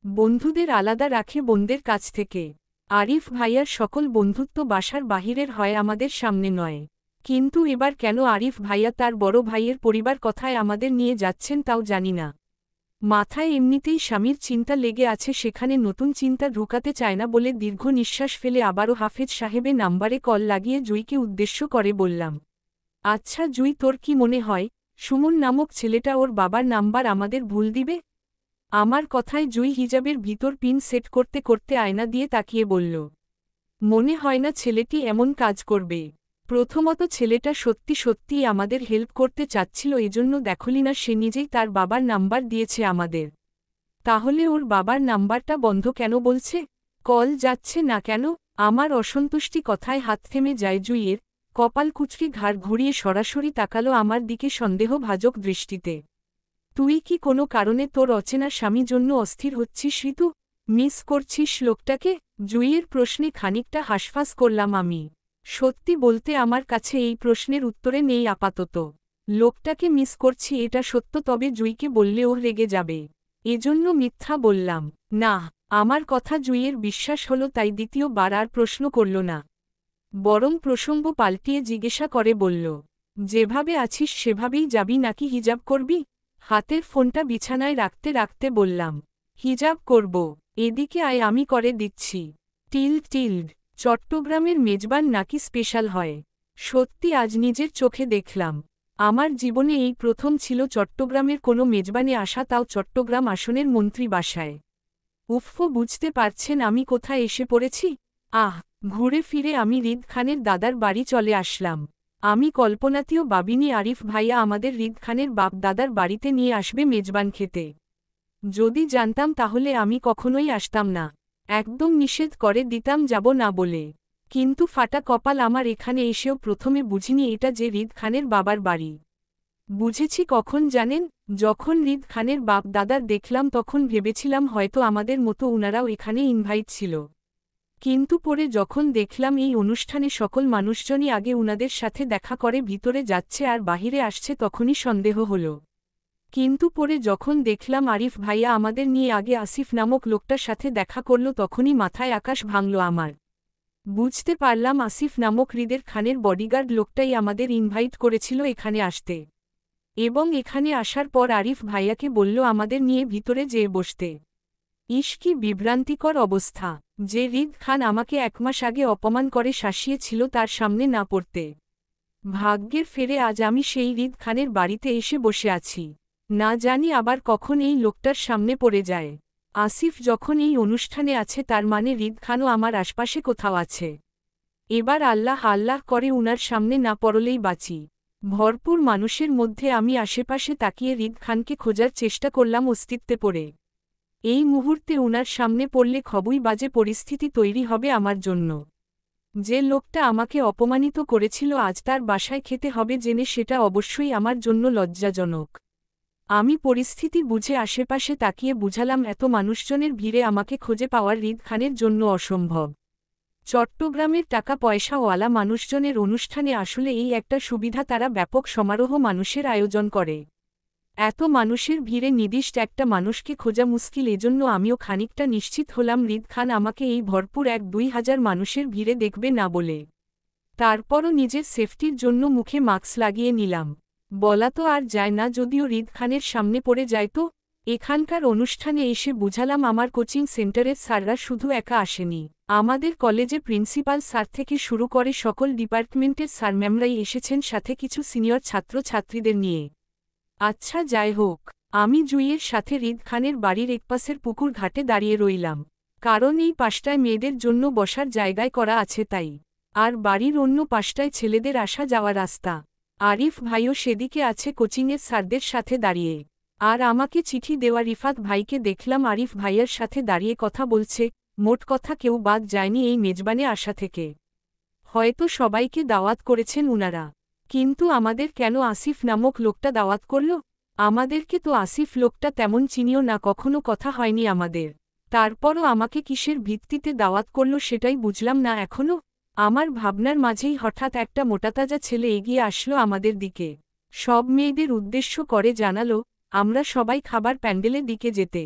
বন্ধুদের আলাদা রাখে বোনদের কাছ থেকে। আরিফ ভাইয়ার সকল বন্ধুত্ব বাসার বাহিরের হয়, আমাদের সামনে নয়। কিন্তু এবার কেন আরিফ ভাইয়া তার বড় ভাইয়ের পরিবার কথায় আমাদের নিয়ে যাচ্ছেন তাও জানি না। মাথায় এমনিতেই স্বামীর চিন্তা লেগে আছে, সেখানে নতুন চিন্তা ঢুকাতে চায় না বলে দীর্ঘ নিঃশ্বাস ফেলে আবারও হাফেজ সাহেবের নাম্বারে কল লাগিয়ে জুইকে উদ্দেশ্য করে বললাম, আচ্ছা জুই, তোর কি মনে হয় সুমন নামক ছেলেটা ওর বাবার নাম্বার আমাদের ভুল দিবে? আমার কথায় জুই হিজাবের ভিতর পিন সেট করতে করতে আয়না দিয়ে তাকিয়ে বলল, মনে হয় না ছেলেটি এমন কাজ করবে। প্রথমত ছেলেটা সত্যি সত্যিই আমাদের হেল্প করতে চাচ্ছিল, এজন্য দেখলি না সে নিজেই তার বাবার নাম্বার দিয়েছে আমাদের। তাহলে ওর বাবার নাম্বারটা বন্ধ কেন বলছে? কল যাচ্ছে না কেন? আমার অসন্তুষ্টি কথায় হাত থেমে যায় জুইয়ের। কপাল কুচকে ঘাড় ঘুরিয়ে সরাসরি তাকালো আমার দিকে সন্দেহভাজক দৃষ্টিতে। তুই কি কোনো কারণে তোর অচেনা স্বামী জন্য অস্থির হচ্ছিস ঋতু? মিস করছিস লোকটাকে? জুইয়ের প্রশ্নে খানিকটা হাসফাস করলাম আমি। সত্যি বলতে আমার কাছে এই প্রশ্নের উত্তরে নেই আপাতত। লোকটাকে মিস করছি এটা সত্য, তবে জুইকে বললে ও রেগে যাবে, এজন্য মিথ্যা বললাম। না, আমার কথা জুইয়ের বিশ্বাস হলো, তাই দ্বিতীয়বার আর প্রশ্ন করল না। বরং প্রসঙ্গ পাল্টিয়ে জিজ্ঞাসা করে বলল, যেভাবে আছিস সেভাবেই যাবি নাকি হিজাব করবি? হাতের ফোনটা বিছানায় রাখতে রাখতে বললাম, হিজাব করব। এদিকে আয়, আমি করে দিচ্ছি। টিল্ড। চট্টগ্রামের মেজবান নাকি স্পেশাল হয়। সত্যি আজ নিজের চোখে দেখলাম। আমার জীবনে এই প্রথম ছিল চট্টগ্রামের কোনো মেজবানে আসা, তাও চট্টগ্রাম আসনের মন্ত্রী বাসায়। উফফো, বুঝতে পারছেন আমি কোথায় এসে পড়েছি? ঘুরে ফিরে আমি রিদ খানের দাদার বাড়ি চলে আসলাম। আমি কল্পনাতেও ভাবিনি আরিফ ভাইয়া আমাদের রিদ খানের বাপ দাদার বাড়িতে নিয়ে আসবে মেজবান খেতে। যদি জানতাম তাহলে আমি কখনোই আসতাম না, একদম নিষেধ করে দিতাম যাব না বলে। কিন্তু ফাটা কপাল আমার, এখানে এসেও প্রথমে বুঝিনি এটা যে রিদ খানের বাবার বাড়ি। বুঝেছি কখন জানেন? যখন রিদ খানের বাপ দাদার দেখলাম তখন ভেবেছিলাম হয়তো আমাদের মতো উনারাও এখানে ইনভাইট ছিল। কিন্তু পরে যখন দেখলাম এই অনুষ্ঠানে সকল মানুষজনই আগে উনাদের সাথে দেখা করে ভিতরে যাচ্ছে আর বাহিরে আসছে, তখনই সন্দেহ হলো। কিন্তু পরে যখন দেখলাম আরিফ ভাইয়া আমাদের নিয়ে আগে আসিফ নামক লোকটার সাথে দেখা করল, তখনই মাথায় আকাশ ভাঙল আমার। বুঝতে পারলাম আসিফ নামক রিদের খানের বডিগার্ড লোকটাই আমাদের ইনভাইট করেছিল এখানে আসতে, এবং এখানে আসার পর আরিফ ভাইয়াকে বলল আমাদের নিয়ে ভিতরে যেয়ে বসতে। ইস, কি বিভ্রান্তিকর অবস্থা! যে রিদ খান আমাকে 1 মাস আগে অপমান করে শাসিয়েছিল তার সামনে না পড়তে। ভাগ্যের ফেরে আজ আমি সেই রিদ খানের বাড়িতে এসে বসে আছি। না জানি আবার কখন এই লোকটার সামনে পড়ে যায়। আসিফ যখন এই অনুষ্ঠানে আছে তার মানে রিদ খানও আমার আশপাশে কোথাও আছে। এবার আল্লাহ আল্লাহ করে উনার সামনে না পড়লেই বাঁচি। ভরপুর মানুষের মধ্যে আমি আশেপাশে তাকিয়ে রিদ খানকে খোঁজার চেষ্টা করলাম অস্তিত্বে পড়ে। এই মুহূর্তে উনার সামনে পড়লে খুবই বাজে পরিস্থিতি তৈরি হবে আমার জন্য। যে লোকটা আমাকে অপমানিত করেছিল আজ তার বাসায় খেতে হবে জেনে সেটা অবশ্যই আমার জন্য লজ্জাজনক। আমি পরিস্থিতি বুঝে আশেপাশে তাকিয়ে বুঝালাম এত মানুষজনের ভিড়ে আমাকে খুঁজে পাওয়ার রিদ খানের জন্য অসম্ভব। চট্টগ্রামের টাকা পয়সাওয়ালা মানুষজনের অনুষ্ঠানে আসলে এই একটা সুবিধা, তারা ব্যাপক সমারোহ মানুষের আয়োজন করে। এত মানুষের ভিড়ে নির্দিষ্ট একটা মানুষকে খোঁজা মুশকিল, এজন্য আমিও খানিকটা নিশ্চিত হলাম রিদ খান আমাকে এই ভরপুর 1-2 হাজার মানুষের ভিড়ে দেখবে না বলে। তারপরও নিজের সেফটির জন্য মুখে মাস্ক লাগিয়ে নিলাম। বলা তো আর যায় না, যদিও রিদ খানের সামনে পড়ে যায় তো। এখানকার অনুষ্ঠানে এসে বুঝালাম আমার কোচিং সেন্টারের স্যাররা শুধু একা আসেনি, আমাদের কলেজে প্রিন্সিপাল স্যার থেকে শুরু করে সকল ডিপার্টমেন্টের স্যার ম্যামরাই এসেছেন, সাথে কিছু সিনিয়র ছাত্র ছাত্রীদের নিয়ে। আচ্ছা যাই হোক, আমি জুইয়ের সাথে রিদ খানের বাড়ির একপাশের পুকুর ঘাটে দাঁড়িয়ে রইলাম, কারণ এই পাশটায় মেয়েদের জন্য বসার জায়গায় করা আছে তাই। আর বাড়ির অন্য পাশটায় ছেলেদের আসা যাওয়া রাস্তা। আরিফ ভাইও সেদিকে আছে কোচিংয়ের স্যারদের সাথে দাঁড়িয়ে। আর আমাকে চিঠি দেওয়া রিফাত ভাইকে দেখলাম আরিফ ভাইয়ের সাথে দাঁড়িয়ে কথা বলছে। মোট কথা কেউ বাদ যায়নি এই মেজবানে আসা থেকে। হয়তো সবাইকে দাওয়াত করেছেন উনারা, কিন্তু আমাদের কেন আসিফ নামক লোকটা দাওয়াত করল? আমাদেরকে তো আসিফ লোকটা তেমন চিনিও না, কখনো কথা হয়নি আমাদের। তারপরও আমাকে কিসের ভিত্তিতে দাওয়াত করল সেটাই বুঝলাম না এখনো। আমার ভাবনার মাঝেই হঠাৎ একটা মোটাতাজা ছেলে এগিয়ে আসলো আমাদের দিকে। সব মেয়েদের উদ্দেশ্য করে জানালো আমরা সবাই খাবার প্যান্ডেলের দিকে যেতে।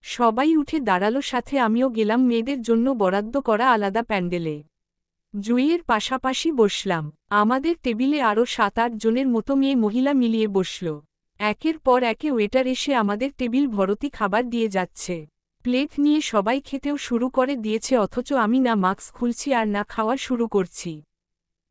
সবাই উঠে দাঁড়ালো, সাথে আমিও গেলাম মেয়েদের জন্য বরাদ্দ করা আলাদা প্যান্ডেলে। জুইয়ের পাশাপাশি বসলাম। আমাদের টেবিলে আরও 7-8 জনের মতো মেয়ে মহিলা মিলিয়ে বসল। একের পর একে ওয়েটার এসে আমাদের টেবিল ভর্তি খাবার দিয়ে যাচ্ছে। প্লেট নিয়ে সবাই খেতেও শুরু করে দিয়েছে, অথচ আমি না মাস্ক খুলছি আর না খাওয়া শুরু করছি।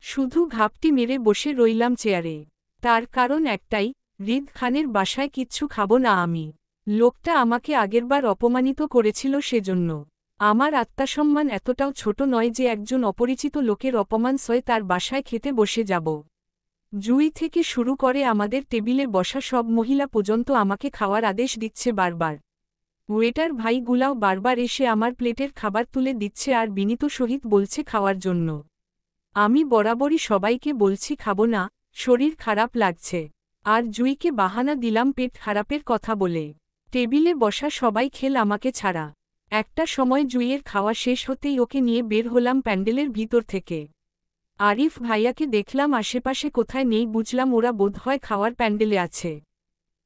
শুধু ঘাপটি মেরে বসে রইলাম চেয়ারে। তার কারণ একটাই, রিদ খানের বাসায় কিচ্ছু খাবো না আমি। লোকটা আমাকে আগেরবার অপমানিত করেছিল, সেজন্য আমার আত্মসম্মান এতটাও ছোট নয় যে একজন অপরিচিত লোকের অপমান সয়ে তার বাসায় খেতে বসে যাব। জুই থেকে শুরু করে আমাদের টেবিলে বসা সব মহিলা পর্যন্ত আমাকে খাওয়ার আদেশ দিচ্ছে বারবার। ওয়েটার ভাইগুলাও বারবার এসে আমার প্লেটের খাবার তুলে দিচ্ছে আর বিনীত সহিত বলছে খাওয়ার জন্য। আমি বরাবরই সবাইকে বলছি খাবো না, শরীর খারাপ লাগছে। আর জুইকে বাহানা দিলাম পেট খারাপের কথা বলে। টেবিলে বসা সবাই খেল আমাকে ছাড়া। একটা সময় জুইয়ের খাওয়া শেষ হতেই ওকে নিয়ে বের হলাম প্যান্ডেলের ভিতর থেকে। আরিফ ভাইয়াকে দেখলাম আশেপাশে কোথায় নেই, বুঝলাম ওরা বোধহয় খাওয়ার প্যান্ডেলে আছে।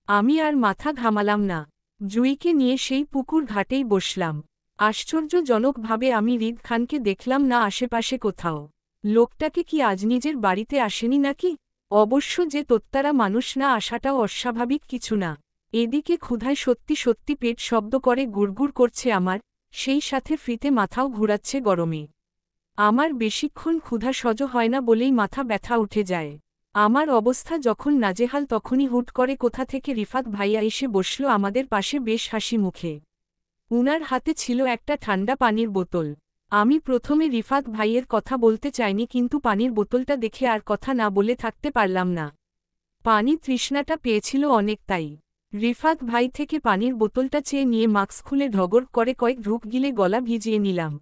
আমি আর মাথা ঘামালাম না, জুইকে নিয়ে সেই পুকুর ঘাটেই বসলাম। আশ্চর্যজনকভাবে আমি রিদ খানকে দেখলাম না আশেপাশে কোথাও। লোকটাকে কি আজ নিজের বাড়িতে আসেনি নাকি? অবশ্য যে তোত্তারা মানুষ না আসাটাও অস্বাভাবিক কিছু না। এদিকে ক্ষুধায় সত্যি সত্যি পেট শব্দ করে গুড়গুড় করছে আমার, সেই সাথে ফ্রিতে মাথাও ঘুরাচ্ছে গরমে। আমার বেশিক্ষণ ক্ষুধা সহ্য হয় না বলেই মাথা ব্যথা উঠে যায়। আমার অবস্থা যখন নাজেহাল তখনই হুট করে কোথা থেকে রিফাত ভাইয়া এসে বসল আমাদের পাশে বেশ হাসি মুখে। উনার হাতে ছিল একটা ঠান্ডা পানির বোতল। আমি প্রথমে রিফাত ভাইয়ের কথা বলতে চাইনি, কিন্তু পানির বোতলটা দেখে আর কথা না বলে থাকতে পারলাম না। পানি তৃষ্ণাটা পেয়েছিল অনেক, তাই রিফাত ভাই থেকে পানির বোতলটা চেয়ে নিয়ে মাস্ক খুলে ঢগর করে কয়েক ঢুক গিলে গলা ভিজিয়ে নিলাম।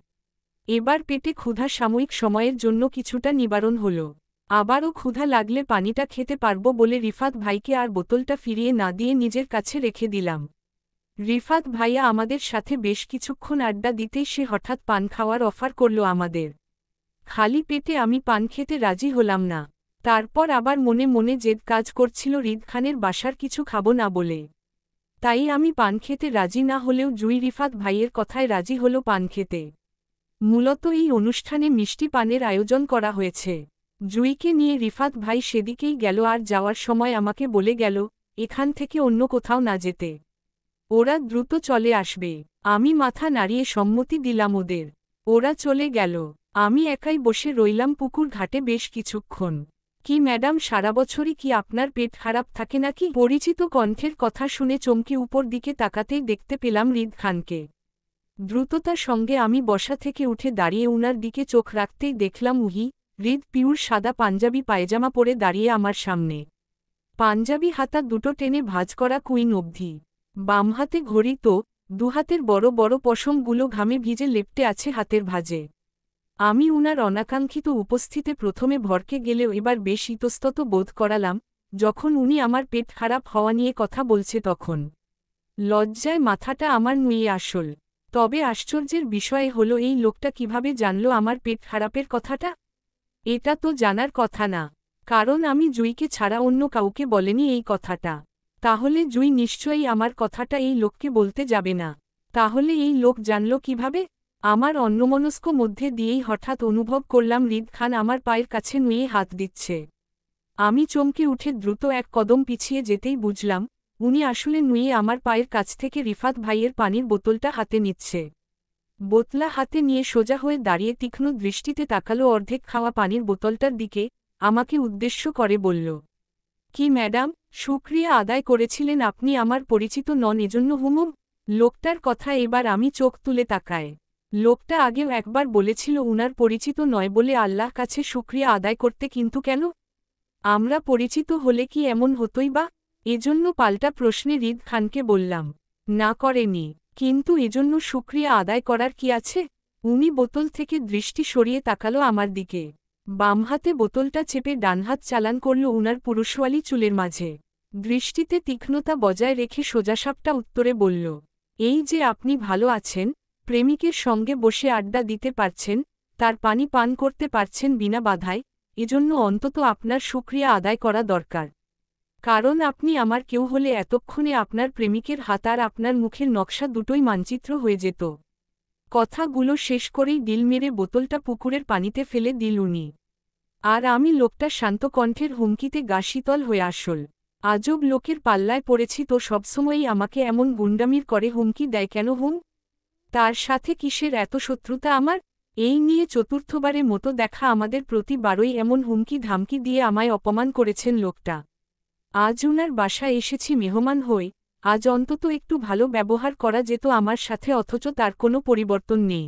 এবার পেটে ক্ষুধা সাময়িক সময়ের জন্য কিছুটা নিবারণ হল। আবারও ক্ষুধা লাগলে পানিটা খেতে পারবো বলে রিফাত ভাইকে আর বোতলটা ফিরিয়ে না দিয়ে নিজের কাছে রেখে দিলাম। রিফাত ভাইয়া আমাদের সাথে বেশ কিছুক্ষণ আড্ডা দিতেই সে হঠাৎ পান খাওয়ার অফার করল আমাদের। খালি পেটে আমি পান খেতে রাজি হলাম না। তারপর আবার মনে মনে জেদ কাজ করছিল রিদ খানের বাসার কিছু খাবো না বলে। তাই আমি পান খেতে রাজি না হলেও জুই রিফাত ভাইয়ের কথায় রাজি হল পান খেতে। মূলত এই অনুষ্ঠানে মিষ্টি পানের আয়োজন করা হয়েছে। জুইকে নিয়ে রিফাত ভাই সেদিকেই গেল আর যাওয়ার সময় আমাকে বলে গেল এখান থেকে অন্য কোথাও না যেতে, ওরা দ্রুত চলে আসবে। আমি মাথা নাড়িয়ে সম্মতি দিলাম ওদের। ওরা চলে গেল। আমি একাই বসে রইলাম পুকুর ঘাটে বেশ কিছুক্ষণ। কি ম্যাডাম, সারা বছরই কি আপনার পেট খারাপ থাকে নাকি? পরিচিত কণ্ঠের কথা শুনে চমকে উপর দিকে তাকাতেই দেখতে পেলাম রিদ খানকে। দ্রুততার সঙ্গে আমি বসা থেকে উঠে দাঁড়িয়ে উনার দিকে চোখ রাখতেই দেখলাম হৃদ পিউর সাদা পাঞ্জাবি পায়জামা পরে দাঁড়িয়ে আমার সামনে। পাঞ্জাবি হাতা দুটো টেনে ভাঁজ করা কুইন অবধি। বাম হাতে ঘড়ি তো, দুহাতের বড় বড় পশমগুলো ঘামে ভিজে লেপ্টে আছে হাতের ভাঁজে। আমি উনার অনাকাঙ্ক্ষিত উপস্থিতে প্রথমে ভরকে গেলেও এবার বেশ ইতস্তত বোধ করালাম, যখন উনি আমার পেট খারাপ হওয়া নিয়ে কথা বলছে তখন। লজ্জায় মাথাটা আমার নুয়ে আসল। তবে আশ্চর্যের বিষয় হলো এই লোকটা কিভাবে জানল আমার পেট খারাপের কথাটা? এটা তো জানার কথা না, কারণ আমি জুইকে ছাড়া অন্য কাউকে বলেনি এই কথাটা। তাহলে জুই নিশ্চয়ই আমার কথাটা এই লোককে বলতে যাবে না। তাহলে এই লোক জানল কিভাবে? আমার অন্যমনস্ক মধ্যে দিয়েই হঠাৎ অনুভব করলাম হৃদ খান আমার পায়ের কাছে নুয়ে হাত দিচ্ছে। আমি চমকে উঠে দ্রুত এক কদম পিছিয়ে যেতেই বুঝলাম, উনি আসলে নুয়ে আমার পায়ের কাছ থেকে রিফাত ভাইয়ের পানির বোতলটা হাতে নিচ্ছে। বোতলা হাতে নিয়ে সোজা হয়ে দাঁড়িয়ে তীক্ষ্ণ দৃষ্টিতে তাকালো অর্ধেক খাওয়া পানির বোতলটার দিকে, আমাকে উদ্দেশ্য করে বলল, কি ম্যাডাম, শুকরিয়া আদায় করেছিলেন আপনি আমার পরিচিত নন এজন্য হুমুম? লোকটার কথা এবার আমি চোখ তুলে তাকায়। লোকটা আগেও একবার বলেছিল উনার পরিচিত নয় বলে আল্লাহ কাছে শুকরিয়া আদায় করতে, কিন্তু কেন? আমরা পরিচিত হলে কি এমন হতোই বা? এজন্য পাল্টা প্রশ্নে হৃদ খানকে বললাম, না করেনি, কিন্তু এজন্য শুকরিয়া আদায় করার কি আছে? উনি বোতল থেকে দৃষ্টি সরিয়ে তাকালো আমার দিকে। বাম হাতে বোতলটা চেপে ডানহাত চালান করল উনার পুরুষওয়ালি চুলের মাঝে। দৃষ্টিতে তীক্ষ্ণতা বজায় রেখে সোজাসাপটা উত্তরে বলল, এই যে আপনি ভালো আছেন, প্রেমিকের সঙ্গে বসে আড্ডা দিতে পারছেন, তার পানি পান করতে পারছেন বিনা বাধায়, এজন্য অন্তত আপনার শুকরিয়া আদায় করা দরকার। কারণ আপনি আমার কেউ হলে এতক্ষণে আপনার প্রেমিকের হাত আর আপনার মুখের নকশা দুটোই মানচিত্র হয়ে যেত। কথাগুলো শেষ করেই ডিল মেরে বোতলটা পুকুরের পানিতে ফেলে দিল উনি। আর আমি লোকটা শান্ত কণ্ঠের হুমকিতে গা শীতল হয়ে আসল। আজব লোকের পাল্লায় পড়েছি তো সবসময়ই আমাকে এমন গুন্ডামির করে হুমকি দেয় কেন তার সাথে কিসের এত শত্রুতা আমার? এই নিয়ে চতুর্থবারের মতো দেখা আমাদের প্রতিবারই এমন হুমকি ধামকি দিয়ে আমায় অপমান করেছেন লোকটা। আজ উনার বাসায় এসেছি মেহমান হয়ে, আজ অন্তত একটু ভালো ব্যবহার করা যেত আমার সাথে, অথচ তার কোনো পরিবর্তন নেই।